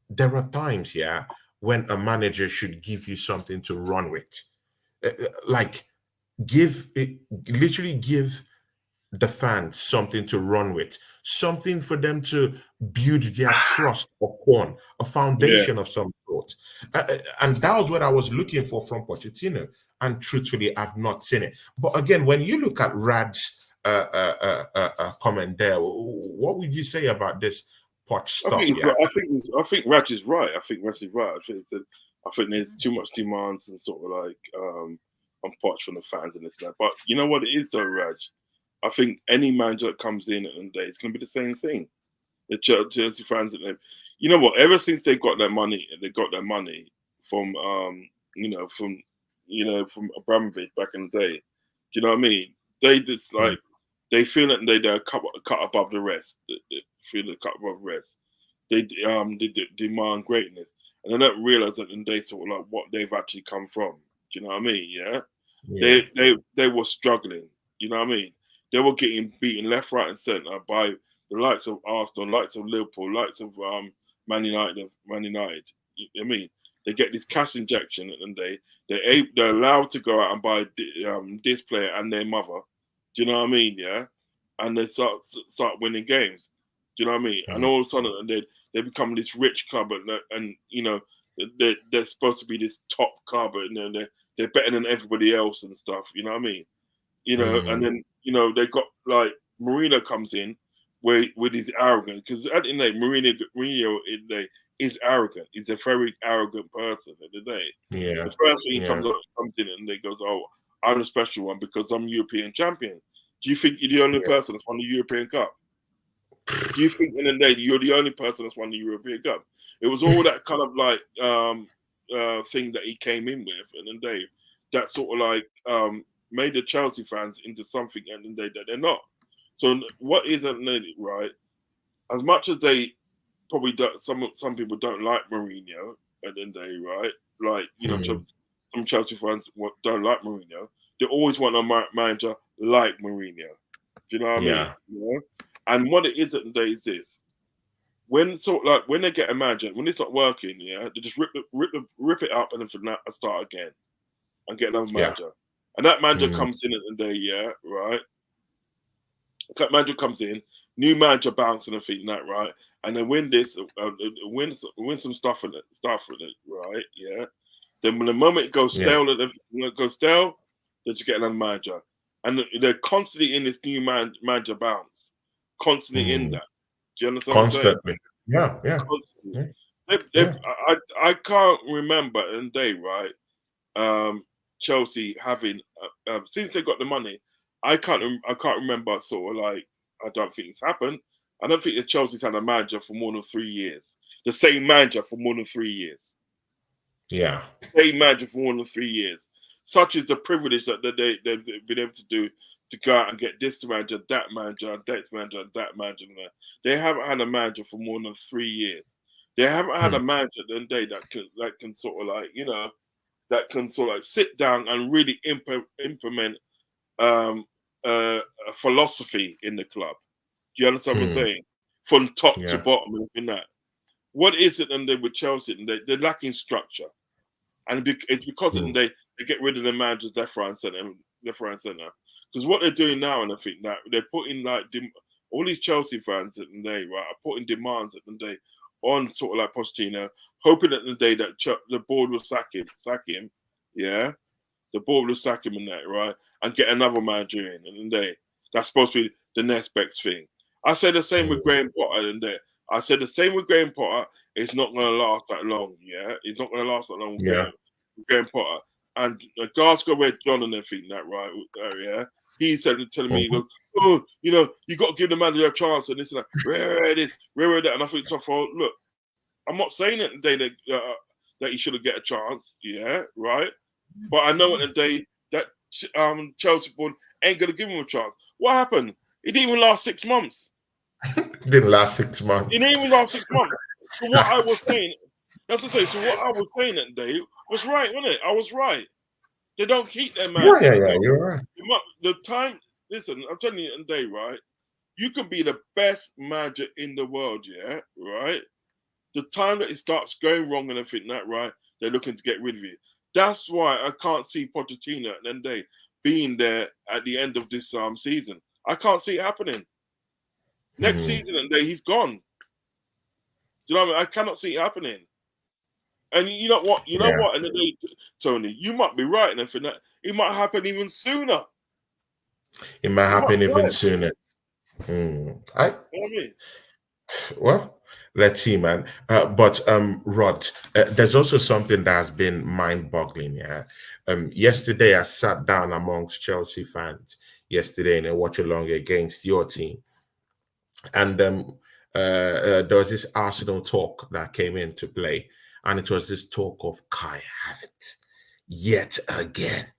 there are times, yeah, when a manager should give you something to run with, like give it, literally give the fans something to run with, something for them to build their trust upon, a yeah. foundation of some sort. And that was what I was looking for from Pochettino. And truthfully, I've not seen it. But again, when you look at Rad's comment there, what would you say about this Poch I think stuff? he's Yeah. right. I think Raj is right. I think Raj is right. I think there's too much demands and sort of like on Poch from the fans and this and that. But you know what it is though, Raj? I think any manager that comes in at the end of the day, it's going to be the same thing. The Chelsea fans, you know what? Ever since they got their money from from Abramovich back in the day. Do you know what I mean? They just like they feel that they're cut above the rest. They feel they're cut above the rest. They demand greatness, and they don't realize that they sort of like what they've actually come from. Do you know what I mean? Yeah, Yeah. they were struggling. You know what I mean? They were getting beaten left, right, and centre by the likes of Arsenal, likes of Liverpool, likes of Man United, Man United. You know what I mean? They get this cash injection, and they're allowed to go out and buy this player and their mother. Do you know what I mean? Yeah, and they start winning games. Do you know what I mean? And Mm. all of a sudden, they become this rich club, and you know they're supposed to be this top club, and they're better than everybody else and stuff. You know what I mean? You know, and Mm. then they got like Mourinho comes in with his arrogance, because at the end of the day, Mourinho is arrogant. He's a very arrogant person at the end of the day. Yeah. The first thing he Yeah. comes in and they goes, "Oh, I'm the special one because I'm European champion." Do you think you're the only Yeah. person that's won the European Cup? Do you think in the day you're the only person that's won the European Cup? It was all that kind of like thing that he came in with, and then that sort of like made the Chelsea fans into something, and then that they're not. So what isn't right? As much as they probably don't, some people don't like Mourinho at the end of the day, right? Like Mm. some Chelsea fans don't like Mourinho. They always want a manager like Mourinho. Do you know what I mean? Yeah. Yeah. And what it is at the day is this: when they get a manager, when it's not working, yeah, they just rip it up and then start again and get another Yeah. manager. And that manager Mm. comes in at the day, yeah, right. That manager comes in, new manager bounce and everything, that right, and they win this, win some stuff in it, right, yeah. Then when the moment it goes Yeah. stale, they just get another manager, and they're constantly in this new manager bounce, constantly in Mm. that. Do you understand what I'm saying? Constantly. Yeah. Yeah. Constantly. Yeah. They've, Yeah. I can't remember in the day, right? Chelsea having since they got the money, I can't remember sort of like, I don't think it's happened. I don't think the Chelsea's had a manager for more than 3 years. The same manager for more than 3 years. Yeah. Same manager for more than 3 years. Such is the privilege that they've been able to do, to go out and get this manager, that manager, that manager, that manager. They haven't had a manager for more than 3 years. They haven't had a Mm. manager at the day that can sort of like, that can sort of like sit down and really implement um, a philosophy in the club. Do you understand what I'm Mm. saying? From top to Yeah. bottom and that. What is it? And they with Chelsea, and they're lacking structure, and it's because Mm. they get rid of the managers left, right, and center, Because what they're doing now, and I think that they're putting like all these Chelsea fans at the day, right, are putting demands at the day on sort of like Pochettino, hoping at the day that the board will sack him, yeah, the board will sack him in that, right, and get another manager in, and then that's supposed to be the next best thing. I said the same with Mm. Graham Potter, and there. I said the same with Graham Potter. It's not going to last that long, yeah. It's not going to last that long with Yeah. Graham Potter and Glasgow Red John and everything. That right, yeah. He said telling me, he Mhm. goes, "Oh, you got to give the manager a chance and this and that, rare this, rare that." And I think, so far, look, I'm not saying that the day that he should have get a chance, yeah, right. But I know at the day that Chelsea board ain't gonna give him a chance. What happened? It didn't even last 6 months. Didn't last 6 It months. didn't even last 6 months. So what I was Sacked. saying, that's to say. So what I was saying that day was right, wasn't it? I was right. They don't keep their Yeah. Yeah. managers. Yeah. You're right. The time. Listen, I'm telling you today, right? You could be the best manager in the world, yeah, right? The time that it starts going wrong and everything, that right, they're looking to get rid of you. That's why I can't see Pochettino at the end of the day being there at the end of this season. I can't see it happening. Next Mm. season and day he's gone. Do you know what I mean? I cannot see it happening. And you know what? You know Yeah. what? And then, Tony, you might be right, and everything that it might happen even sooner. It might You might happen be even right. sooner. Mm. I You know what I mean? Well, let's see, man. But Rod, there's also something that has been mind-boggling. Yeah. Yesterday I sat down amongst Chelsea fans yesterday and I watched along against your team, and there was this Arsenal talk that came into play, and it was this talk of Kai Havertz yet again.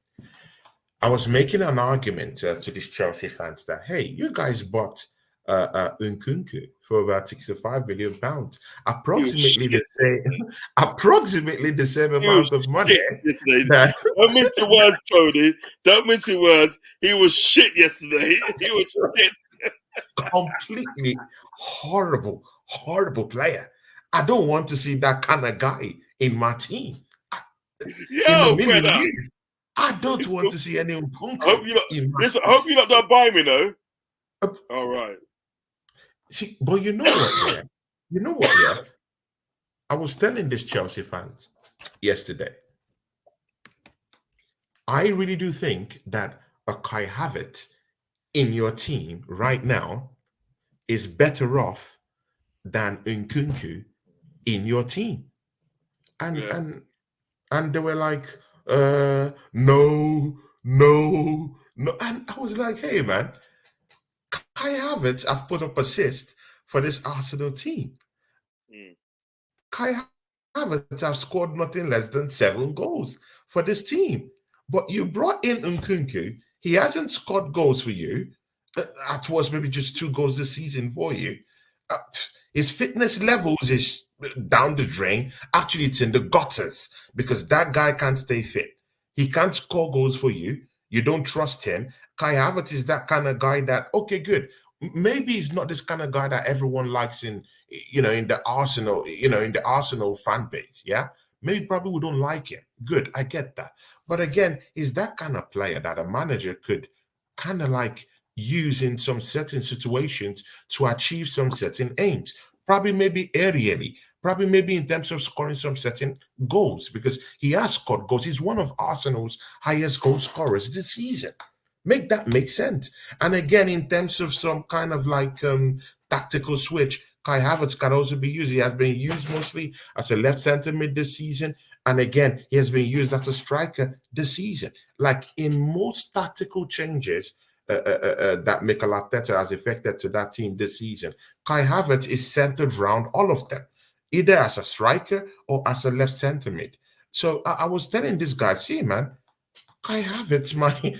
I was making an argument to these Chelsea fans that, hey, you guys bought Nkunku for about £65 million, He was approximately the shit. same, approximately the same He was amount of money shit yesterday. that Don't mince your words, Tony. Don't mince your words. He was shit yesterday. He was shit. completely horrible, horrible player. I don't want to see that kind of guy in my team. In a Yo, million brother. years, I don't want to see any I hope Nkunku you not. in my Listen, I team. hope you're not done buying me, though. Uh, All right. See, but you know what, yeah? You know what, yeah? I was telling these Chelsea fans yesterday, I really do think that a Kai Havertz in your team right now is better off than Nkunku in your team. And Yeah. and and they were like, no, no, no. And I was like, hey man, Kai Havertz has put up assist for this Arsenal team. Mm. Kai Havertz has scored nothing less than 7 goals for this team. But you brought in Nkunku. He hasn't scored goals for you. That was maybe just 2 goals this season for you. Uh, his fitness levels is down the drain. Actually, it's in the gutters because that guy can't stay fit. He can't score goals for you. You don't trust him. Kai Havertz is that kind of guy that, okay, good. Maybe he's not this kind of guy that everyone likes in the Arsenal, in the Arsenal fan base. Yeah. Maybe probably we don't like him. Good. I get that. But again, he's that kind of player that a manager could kind of like use in some certain situations to achieve some certain aims. Probably maybe aerially, probably maybe in terms of scoring some certain goals, because he has scored goals. He's one of Arsenal's highest goal scorers this season. Make that make sense. And again, in terms of some kind of like tactical switch, Kai Havertz can also be used. He has been used mostly as a left centre mid this season. And again, he has been used as a striker this season. Like in most tactical changes that Mikel Arteta has effected to that team this season, Kai Havertz is centered around all of them, either as a striker or as a left centre mid. So I was telling this guy, see, man, Kai Havertz might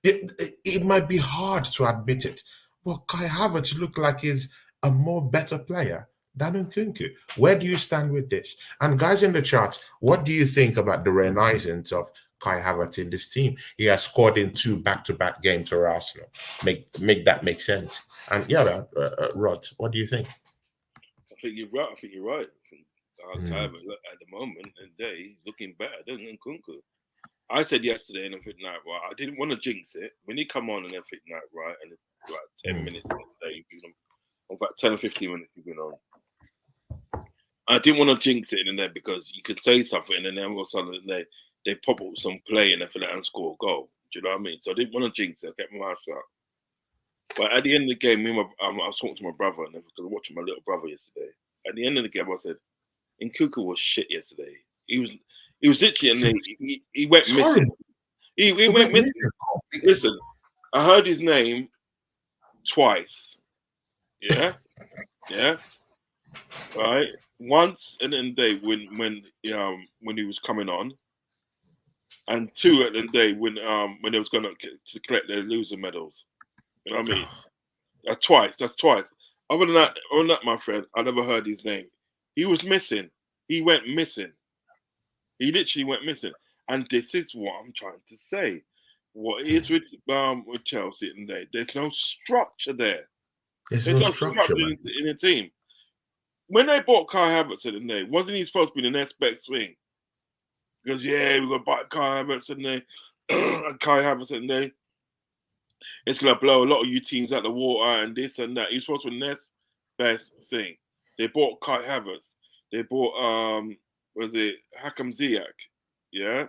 it might be hard to admit it, but Kai Havertz looked like he's a more better player than Nkunku. Where do you stand with this? And guys in the chat, what do you think about the renaissance of Kai Havertz in this team? He has scored in 2 back-to-back games for Arsenal. Make that make sense. And yeah, Rod, what do you think? I think you're right. I think you're right. I think Mm, Clive at the moment and day he's looking better than Nkunku. I said yesterday in a fit night, right? I didn't want to jinx it. When you come on in a fit night, right, and it's like 10 minutes mm, in the day, you've been on, or about 10 or 15 minutes you've been on. I didn't want to jinx it in there because you could say something and then all of a sudden they pop up some play and they fill out and score a goal. Do you know what I mean? So I didn't want to jinx it. I kept my mouth shut. But at the end of the game, I was talking to my brother and because I was watching my little brother yesterday. At the end of the game, I said, Nkuku was shit yesterday. He was literally, and he went it's missing. horrible. He It went went missing. missing completely. Listen, I heard his name twice. Yeah, yeah, right. Once and then day when he was coming on, and two at the day when they was going to collect their loser medals. You know what I mean? That's twice. That's twice. Other than that, my friend, I never heard his name. He was missing. He went missing. He literally went missing. And this is what I'm trying to say. What is with Chelsea today? There's no structure there. There's There's no no structure, structure man. in the team. When they bought Kai Havertz today, wasn't he supposed to be the next best thing? Because yeah, we're gonna buy Kai Havertz today, and Kai Havertz today. It's gonna blow a lot of you teams out the water and this and that. He's supposed to be the next best thing. They bought Kai Havertz. They bought was it Hakam Ziyech? Yeah.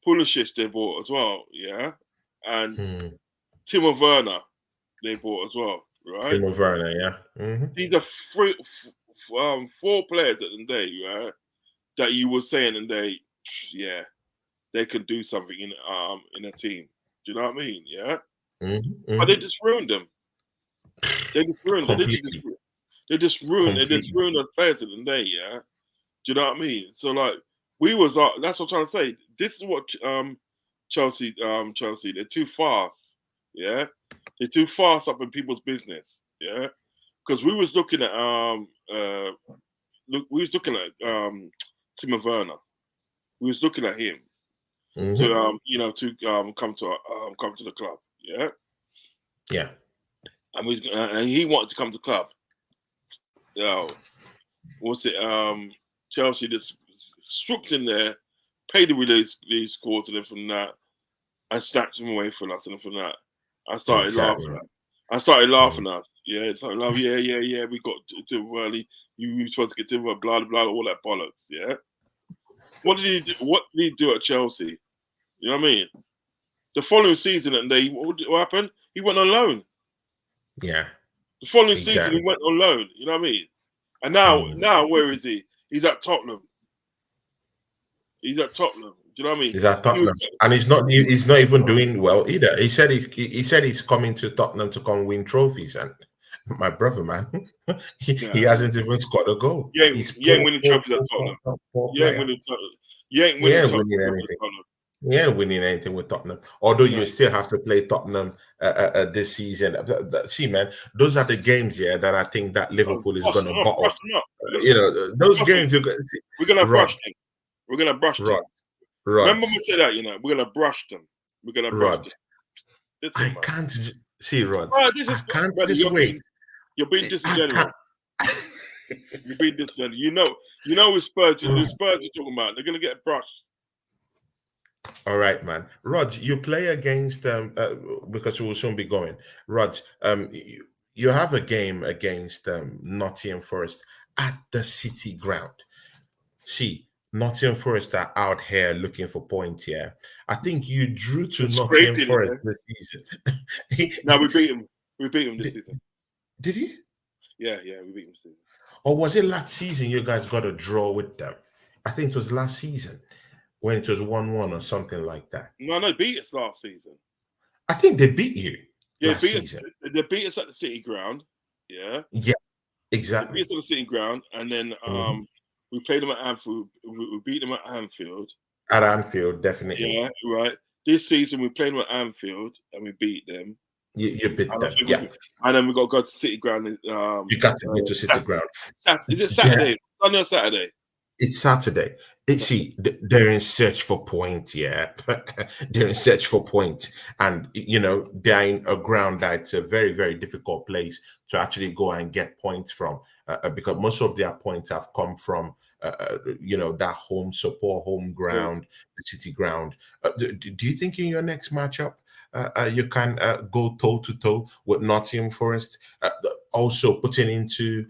Pulisic they bought as well, yeah. And Mm. Timo Werner they bought as well, right? Timo Werner, yeah. These are four players at the day, right? That you were saying and yeah, they could do something in a team. Do you know what I mean? Yeah. But they Mm-hmm. just ruined them. They just ruined. They literally Completely, just ruined. They just completely. ruined the players at the day, yeah. Do you know what I mean? So like that's what I'm trying to say. This is what Chelsea, they're too fast. Yeah, they're too fast up in people's business. Yeah, because we was looking at Timo Werner. We was looking at him to Mm-hmm. come to the club. Yeah, Yeah. and he wanted to come to the club. Yo, what's it? Chelsea just swooped in there, paid the release clause to them from that, and snatched him away from us. And from that, I started Exactly. laughing. I started Mm. laughing at us. Yeah, so like, yeah. We got too early. You were supposed to get to blah blah blah, all that bollocks. Yeah. What did he do? What did he do at Chelsea? You know what I mean? The following season, and what happened? He went on loan. Yeah. The following season, he Exactly. went on loan. You know what I mean? And Mm. now, where is he? He's at Tottenham. He's at Tottenham. Do you know what I mean? He's at He was, Tottenham, and he's not even doing well either. He said he's coming to Tottenham to come win trophies, and my brother, man, he nah, hasn't even scored a goal. He's he ain't poor, winning poor, trophies at poor, poor, Tottenham. poor, poor You ain't player. winning. You ain't He winning ain't trophies winning at anything. Tottenham. He ain't winning anything with Tottenham. Although No. you still have to play Tottenham this season. See, man, those are the games, yeah, that I think that Liverpool is going to Brush bottle. them up. Those Brush them. games, We're gonna Rod, brush them. We're gonna brush them. Rod, Rod, Remember we said that, we're gonna brush them. We're gonna brush Rod. them. I Listen, man. can't see, Rod. This I is can't brother. just wait. You're being I disingenuous. can't. You're being disingenuous. With Spurs. The Spurs you're talking about. They're gonna get brushed. All right, man. Rod, you play against because we will soon be going. Rod, you have a game against Nottingham Forest at the City Ground. See, Nottingham Forest are out here looking for points here. I think you drew to They're Nottingham scraping Forest it. this No, season. we beat them. We beat them this did, season. did you? Yeah, we beat them this season. Or was it last season you guys got a draw with them? I think it was last season when it was 1-1 or something like that. No, they beat us last season. I think they beat you Yeah, last season. They beat us at the City Ground. Yeah, Yeah, they beat exactly. us at the City Ground, and then Mhm. we played them at Anfield. We beat them at Anfield. At Anfield, definitely. Yeah, right. This season we played them at Anfield and we beat them. You beat And I them. think Yeah. and then we got to go to City Ground. You got to go to City Ground. Is it Yeah, Saturday? Sunday or Saturday? it's Saturday. See, they're in search for points, yeah. They're in search for points. And, they're in a ground that's a very, very difficult place to actually go and get points from because most of their points have come from, that home support, home Yeah. ground, the City Ground. Do you think in your next matchup, you can go toe to toe with Nottingham Forest? Also, putting into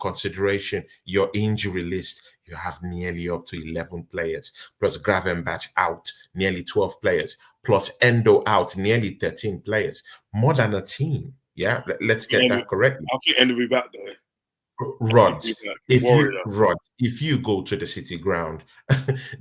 consideration your injury list, you have nearly up to 11 players, plus Gravenbach out, nearly 12 players, plus Endo out, nearly 13 players, more than a team. Yeah, let's get that correct. I think Andy will be back there. Rod, Warrior. if you go to the City Ground,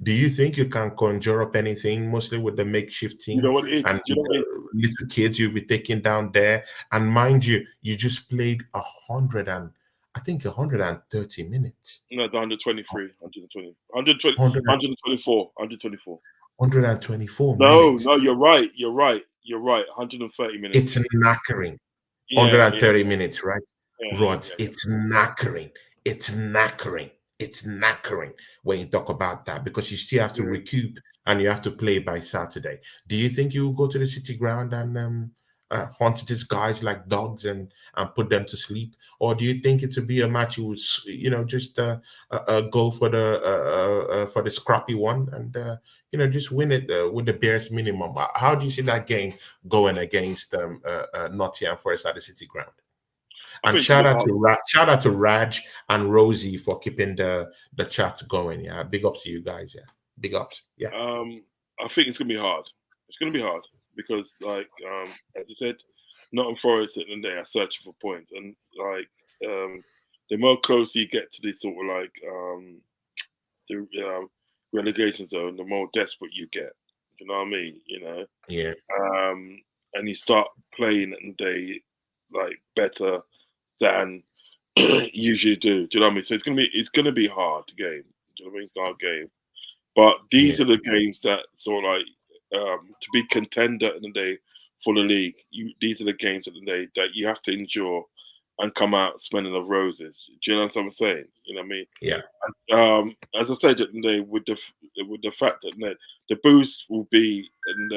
do you think you can conjure up anything, mostly with the makeshift You team know what it is? and You know what it is? little kids you'll be taking down there? And mind you, you just played 130 minutes. No, the 123, 120, 120, 100, 124, 124. 124 No, minutes. no, you're right. You're right. 130 minutes. It's knackering. Yeah, 130 minutes, right? Rods, yeah. it's knackering. It's knackering. It's knackering when you talk about that because you still have to Yeah. recoup and you have to play by Saturday. Do you think you will go to the City Ground and hunt these guys like dogs and put them to sleep, or do you think it will be a match you would just go for the scrappy one and just win it with the Bears minimum? How do you see that game going against Nottingham Forest at the City Ground? I And think it's gonna be hard. shout out to Raj and Rosie for keeping the chat going. Yeah, big ups to you guys. Yeah, big ups. Yeah, I think it's gonna be hard. It's gonna be hard because, as I said, Nottingham Forest and they are searching for points, and the more closer you get to this sort of the relegation zone, the more desperate you get. You know what I mean? yeah, And you start playing and they better than usually do. Do you know what I mean? So it's gonna be a hard game. Do you know what I mean? It's a hard game. But yeah, these are the games that sort of to be contender in the day for the league, these are the games of the day that you have to endure and come out smelling of roses. Do you know what I'm saying? You know what I mean? Yeah. As I said the day, with the fact that the boost will be, and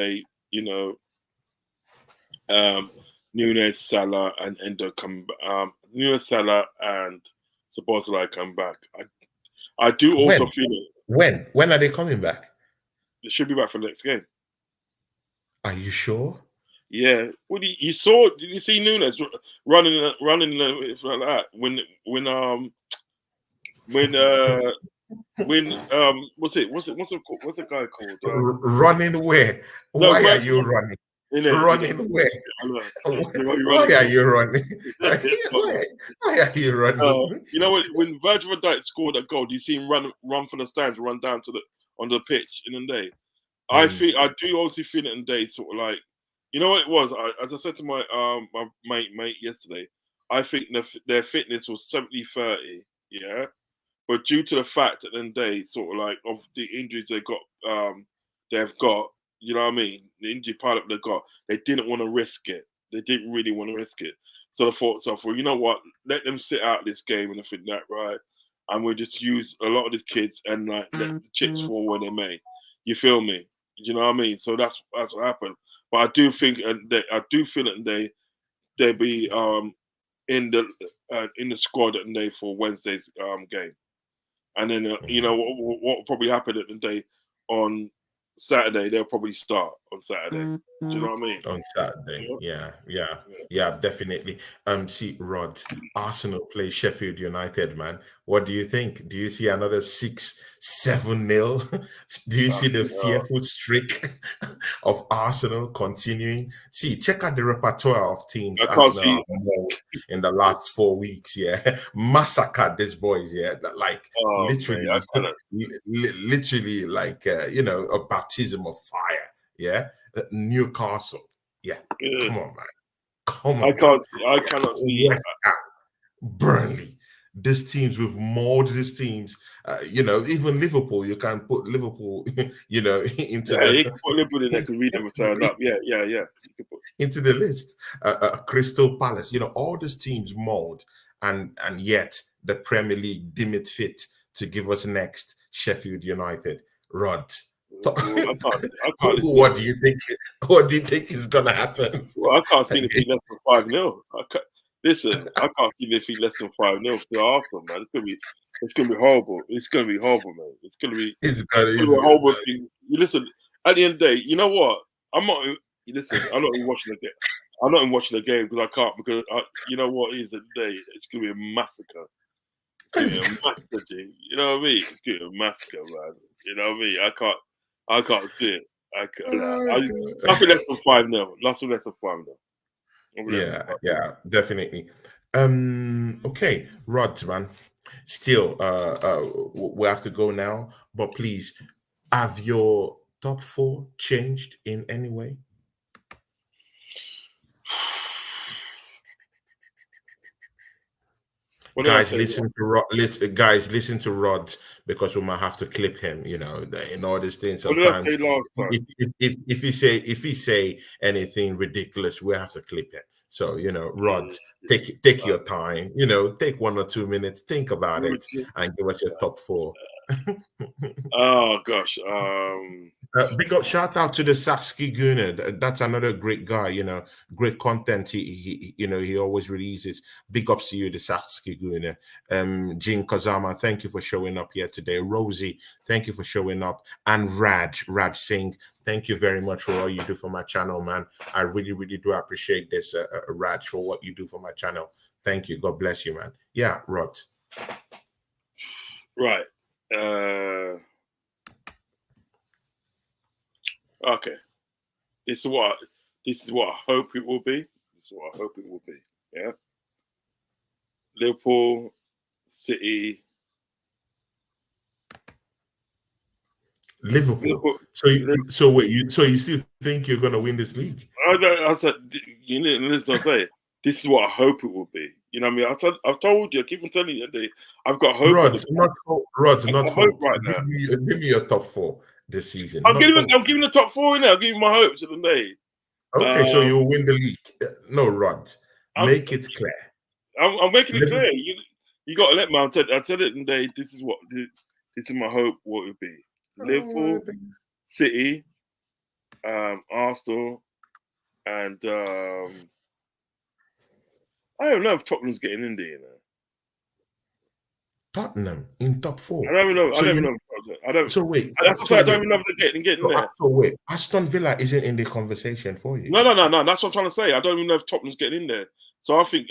Nunes, Salah, and Endo come. Nunes, Salah, and Szoboszlai come back. I do also feel it. When are they coming back? They should be back for the next game. Are you sure? Yeah. What you saw? Did you see Nunes running like that when what's the guy called? Running where? No, Why are you running? Running where? Why are you running? Why are you running? You know what? When Virgil van Dijk scored that goal, do you see him run from the stands, run down to onto the pitch in the day? I do also feel it in the day, sort of like, you know what it was. As I said to my mate yesterday, I think their fitness was 70-30, yeah. But due to the fact that then they sort of like of the injuries they've got, you know what I mean? The injury pileup they got, they didn't want to risk it. They didn't really want to risk it. So I thought, well, you know what? Let them sit out this game and I think that, right? And we'll just use a lot of the kids and like let the chips fall where they may. You feel me? You know what I mean? So that's what happened. But I do think, and I do feel that they'll be in the squad and they for Wednesday's game. And then you know what will probably happen at the day on Saturday? They'll probably start on Saturday. Do you know what I mean? On Saturday, yeah, definitely. See, Rod, Arsenal play Sheffield United, man. What do you think? Do you see another 6-7-0? Do you see the fearful streak of Arsenal continuing? See, check out the repertoire of teams Arsenal have won in the last 4 weeks. Yeah, massacred these boys. Yeah, like literally, literally, like a baptism of fire. Yeah. Newcastle, come on, man, come on. I cannot see Burnley. These teams with molded these teams. Even Liverpool. You can put Liverpool, into you can put Liverpool in there because we never turned up. Yeah. Into the list. Crystal Palace. All these teams mold, and yet the Premier League deem it fit to give us next Sheffield United. Rod. I can't What do you think? What do you think is gonna happen? Well, I can't see anything less than 5-0. Listen, I can't see anything less than 5-0 to Arsenal, man. It's gonna be horrible. It's gonna be horrible, man. It's gonna be a horrible thing. You listen. At the end of the day, you know what? I'm not even watching the game. I'm not even watching the game because I can't. Because you know what it is at the day? It's gonna be a massacre. You know what I mean? It's gonna be a massacre, man. You know what I mean? I can't see it. Nothing less than 5-0. Nothing less than 5-0. Yeah, definitely. Okay, Rod, man. Still, we have to go now. But please, have your top 4 changed in any way? Guys, listen to Rod because we might have to clip him. In all these things. Sometimes, if he say anything ridiculous, we have to clip him. So Rod, take your time. Take 1 or 2 minutes, think about it, and give us your top 4. Oh gosh. Big up, shout out to the Saxky Gunner. That's another great guy. Great content. He always releases. Big ups to you, the Saxky Gunner. Jin Kazama, thank you for showing up here today. Rosie, thank you for showing up. And Raj Singh, thank you very much for all you do for my channel, man. I really, really do appreciate this, Raj, for what you do for my channel. Thank you. God bless you, man. Yeah, Rod. Right. Okay. This is what I hope it will be. Yeah. Liverpool, City. Liverpool. So wait, you still think you're gonna win this league? I said, listen, I say, this is what I hope it will be. You know what I mean? I've told you, I keep on telling you that I've got hope. Rod, not hope. Hope right now. Give me your top 4. this season? I'm Not giving hope. I'm giving the top four in there. I'm giving my hopes at the day. Okay, so you'll win the league. No, Rod. I'm, Make it clear. I'm making it Liverpool. clear. You got to let me. I said it today. This is my hope. What it would be: Liverpool, City, Arsenal, and I don't know if Tottenham's getting in there. You know? Tottenham in top I four. don't even know. So you. I don't. So wait. That's what I So say. I don't wait. even know if they're getting in there. So wait. Aston Villa isn't in the conversation for you. No. That's what I'm trying to say. I don't even know if Tottenham's getting in there. So I think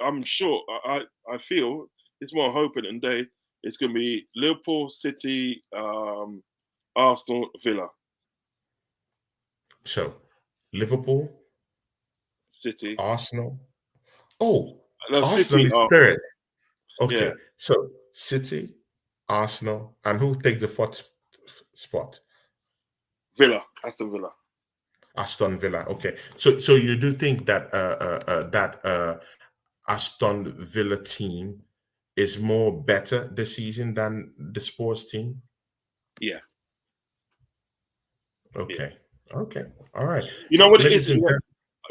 I'm sure. I feel it's more hoping than day. It's going to be Liverpool, City, Arsenal, Villa, So Liverpool, City. Arsenal. Oh, No, Arsenal City, is Arsenal. third. Yeah, Okay. So City, Arsenal, and who takes the fourth spot? Villa, Aston Villa. Aston Villa. Okay. So you do think that Aston Villa team is more better this season than the Spurs team? Yeah, yeah. Okay. Okay. All right. You know what it is. Ladies and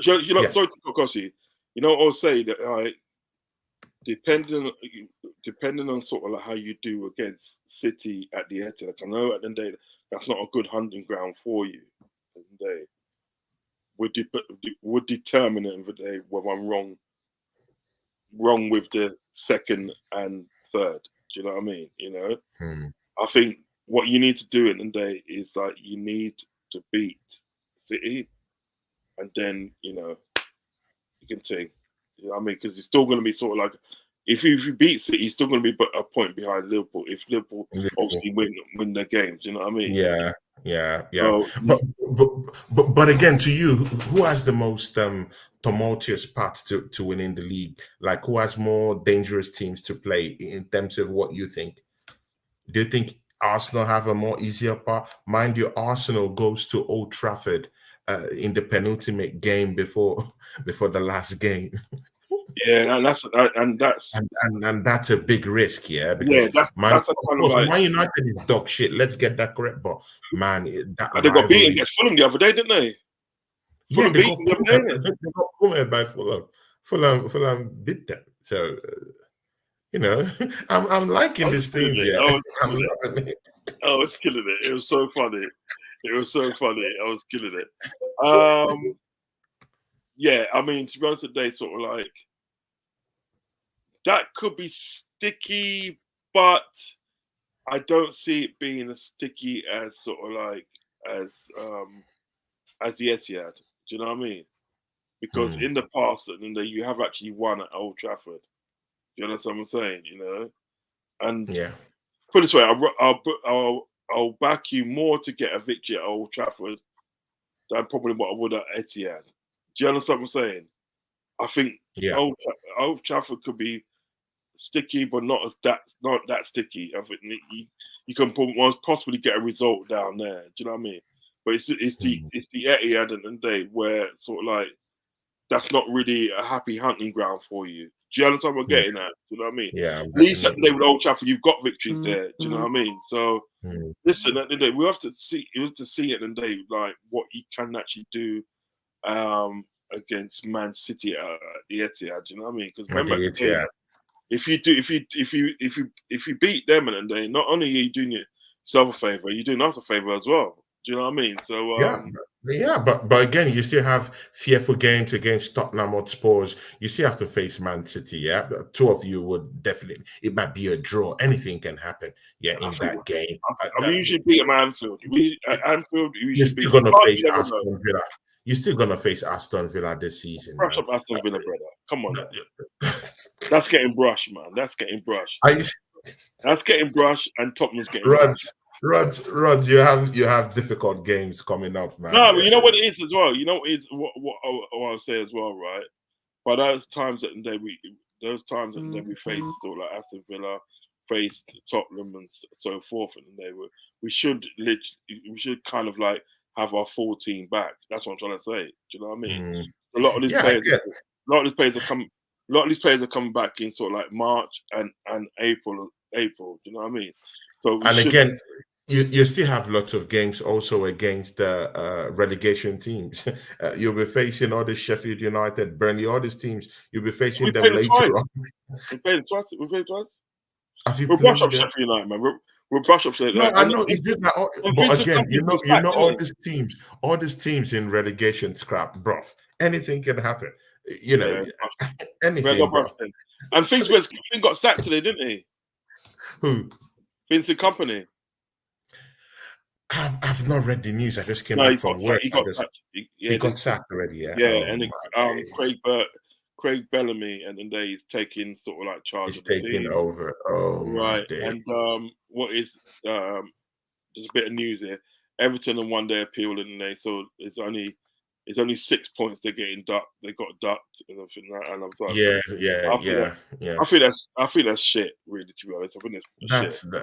gentlemen. Yeah. Sorry to cut you. You know, I'll say that depending on sort of like how you do against City at the end. Like I know at the end of the day that's not a good hunting ground for you. At the end of the day, would determine at the end of the day whether I'm wrong with the second and third. Do you know what I mean? You know, I think what you need to do at the end of the day is like you need to beat City, and then you can take. You know what I mean? Because it's still going to be sort of like if you beat City, it's still going to be a point behind Liverpool. If Liverpool obviously win their games, you know what I mean? Yeah. So, But again, to you, who has the most tumultuous path to winning the league? Like, who has more dangerous teams to play in terms of what you think? Do you think Arsenal have a more easier path? Mind you, Arsenal goes to Old Trafford in the penultimate game before the last game. yeah, and that's a big risk, yeah. Because that's a of kind of course, like Man United is dog shit. Let's get that correct, but man, that they got beaten rivalry. against Fulham the other day, didn't they? Yeah, Fulham they beat got them the other day, didn't they got pummeled by Fulham. Fulham beat them. So I'm I liking was these killing things. it. Yeah, I was I'm killing it. loving it. I was killing it. It was so funny. It was so funny. I was killing it. Yeah, I mean, to be honest, today, sort of like that could be sticky, but I don't see it being as sticky as sort of like as the Etihad. Do you know what I mean? Because in the past, and you have actually won at Old Trafford. Do you understand what I'm saying? You know, and Yeah, put it this way, I'll back you more to get a victory at Old Trafford than probably what I would at Etihad. Do you understand what I'm saying? I think yeah, Old Trafford could be sticky, but not that sticky. I think you can most possibly get a result down there. Do you know what I mean? But it's the Etihad at the end of the day where sort of like that's not really a happy hunting ground for you. Do you understand what I'm yeah, getting at? Do you know what I mean? yeah. At least at the day Definitely. with Old Trafford, you've got victories there. Do you know what I mean? So listen, at the end of the day, we have to see. You have to see at the end of the day, like what you can actually do against Man City at the Etihad. Do you know what I mean? Because remember, at the day, Yeah, if you beat them at the end of the day, not only are you doing yourself a favor, you're doing us a favor as well. Do you know what I mean? So yeah. But again, you still have fearful games against Tottenham Hotspurs. You still have to face Man City. Yeah, the two of you would definitely. It might be a draw. Anything can happen. Yeah, I in think that game. I mean, you should beat them at Anfield. At Anfield, you You're should still beat them. gonna But face you never know. Aston Villa. You're still gonna face Aston Villa this season, Brush man. up Aston Villa, brother. Come on now. That's getting brushed, man. That's getting brushed. I That's getting brushed, and Tottenham's getting Rod, brushed. Rod, you have difficult games coming up, man. No, but you know what it is as well. You know what it is what I'll say as well, right? But those times that we faced sort of like Aston Villa, faced Tottenham and so forth, and we should kind of like have our full team back. That's what I'm trying to say. Do you know what I mean? A lot of these Yeah, I players, get. a lot of these players are come. A lot of these players are coming back in sort of like March and April. Do you know what I mean? So we And should. again, You still have lots of games also against the relegation teams. You'll be facing all the Sheffield United, Burnley, all these teams. You'll be We facing them played them later twice. on. We played them twice. We played twice. Have you We're brush up played them? Sheffield United, man. We're brush up Sheffield No, United. I know it's just that. And But Vincent again, Company got you sacked, know, didn't he? all these teams in relegation scrap, bro. Anything can happen. You know, Yeah, we anything, got bro. brush then. And Finn got sacked today, didn't he? Who? Vincent Company. I've not read the news. I just came No, back he got from sacked. work. He I got just sacked. he got sacked already. Yeah. Yeah, Oh and then, my days. Craig Bellamy, and then he's taking sort of like charge He's of the taking team, over. Oh my right? days. And what is there's a bit of news here. Everton and one day appealed, and so it's only 6 points they're getting ducked. They got ducked and everything like that. And I'm like, Yeah, yeah, I feel that yeah, yeah. I feel that's shit. Really, to be honest, I think that's shit.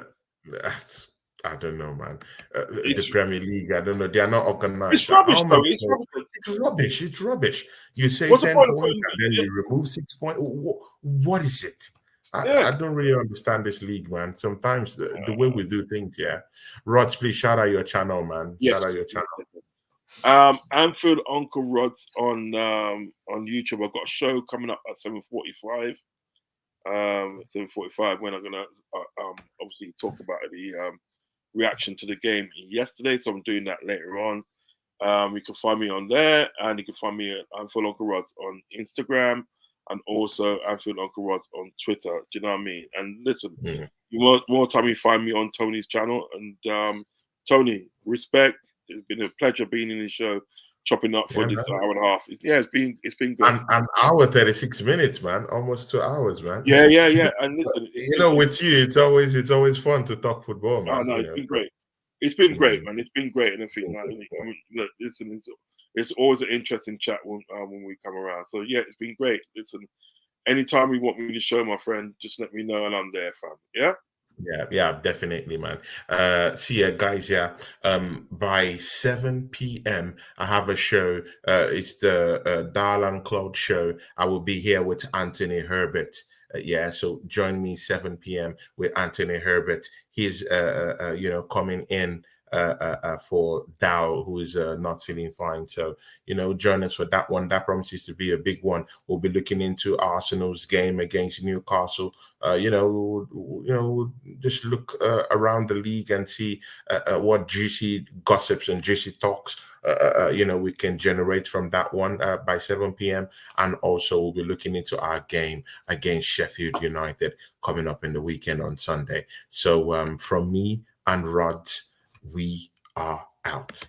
That's I don't know, man. The It's Premier League, I don't know. They are not organized. it's rubbish, How many though. It's points? rubbish. It's rubbish. It's rubbish. You say What's the 10 point of points putting? and then you remove 6 points. What is it? Yeah, I don't really understand this league, man. Sometimes the way we do things, yeah. Rods, please shout out your channel, man. Shout out yes. your channel. Anfield Uncle Rod's on YouTube. I've got a show coming up at 7:45. 7:45 when I'm gonna obviously talk about the reaction to the game yesterday. So I'm doing that later on. You can find me on there, and you can find me at Anfield Uncle Rods on Instagram, and also Anfield Uncle Rods on Twitter. Do you know what I mean? And listen, Mm. more time you find me on Tony's channel. And Tony, respect. It's been a pleasure being in the show, chopping up for Yeah, this man. hour and a half. Yeah, it's been good. An hour 36 minutes, man. Almost 2 hours, man. Yeah. And listen, You know, with you, it's always fun to talk football, oh man. no, You it's know. been great. It's been great, Mm. man. It's been great, and I think like, I mean, look, listen, it's always an interesting chat when we come around. So yeah, it's been great. Listen, anytime you want me to show, my friend, just let me know, and I'm there, fam. Yeah. Yeah, definitely, man. See ya, guys. Yeah, by 7 p.m. I have a show. It's the Dial and Cloud show. I will be here with Anthony Herbert. Yeah, so join me 7 p.m. with Anthony Herbert. He's coming in for Dow, who is not feeling fine. So join us for that one. That promises to be a big one. We'll be looking into Arsenal's game against Newcastle. We'll just look around the league and see what juicy gossips and juicy talks we can generate from that one by 7 p.m. And also we'll be looking into our game against Sheffield United coming up in the weekend on Sunday. So from me and Rods, we are out.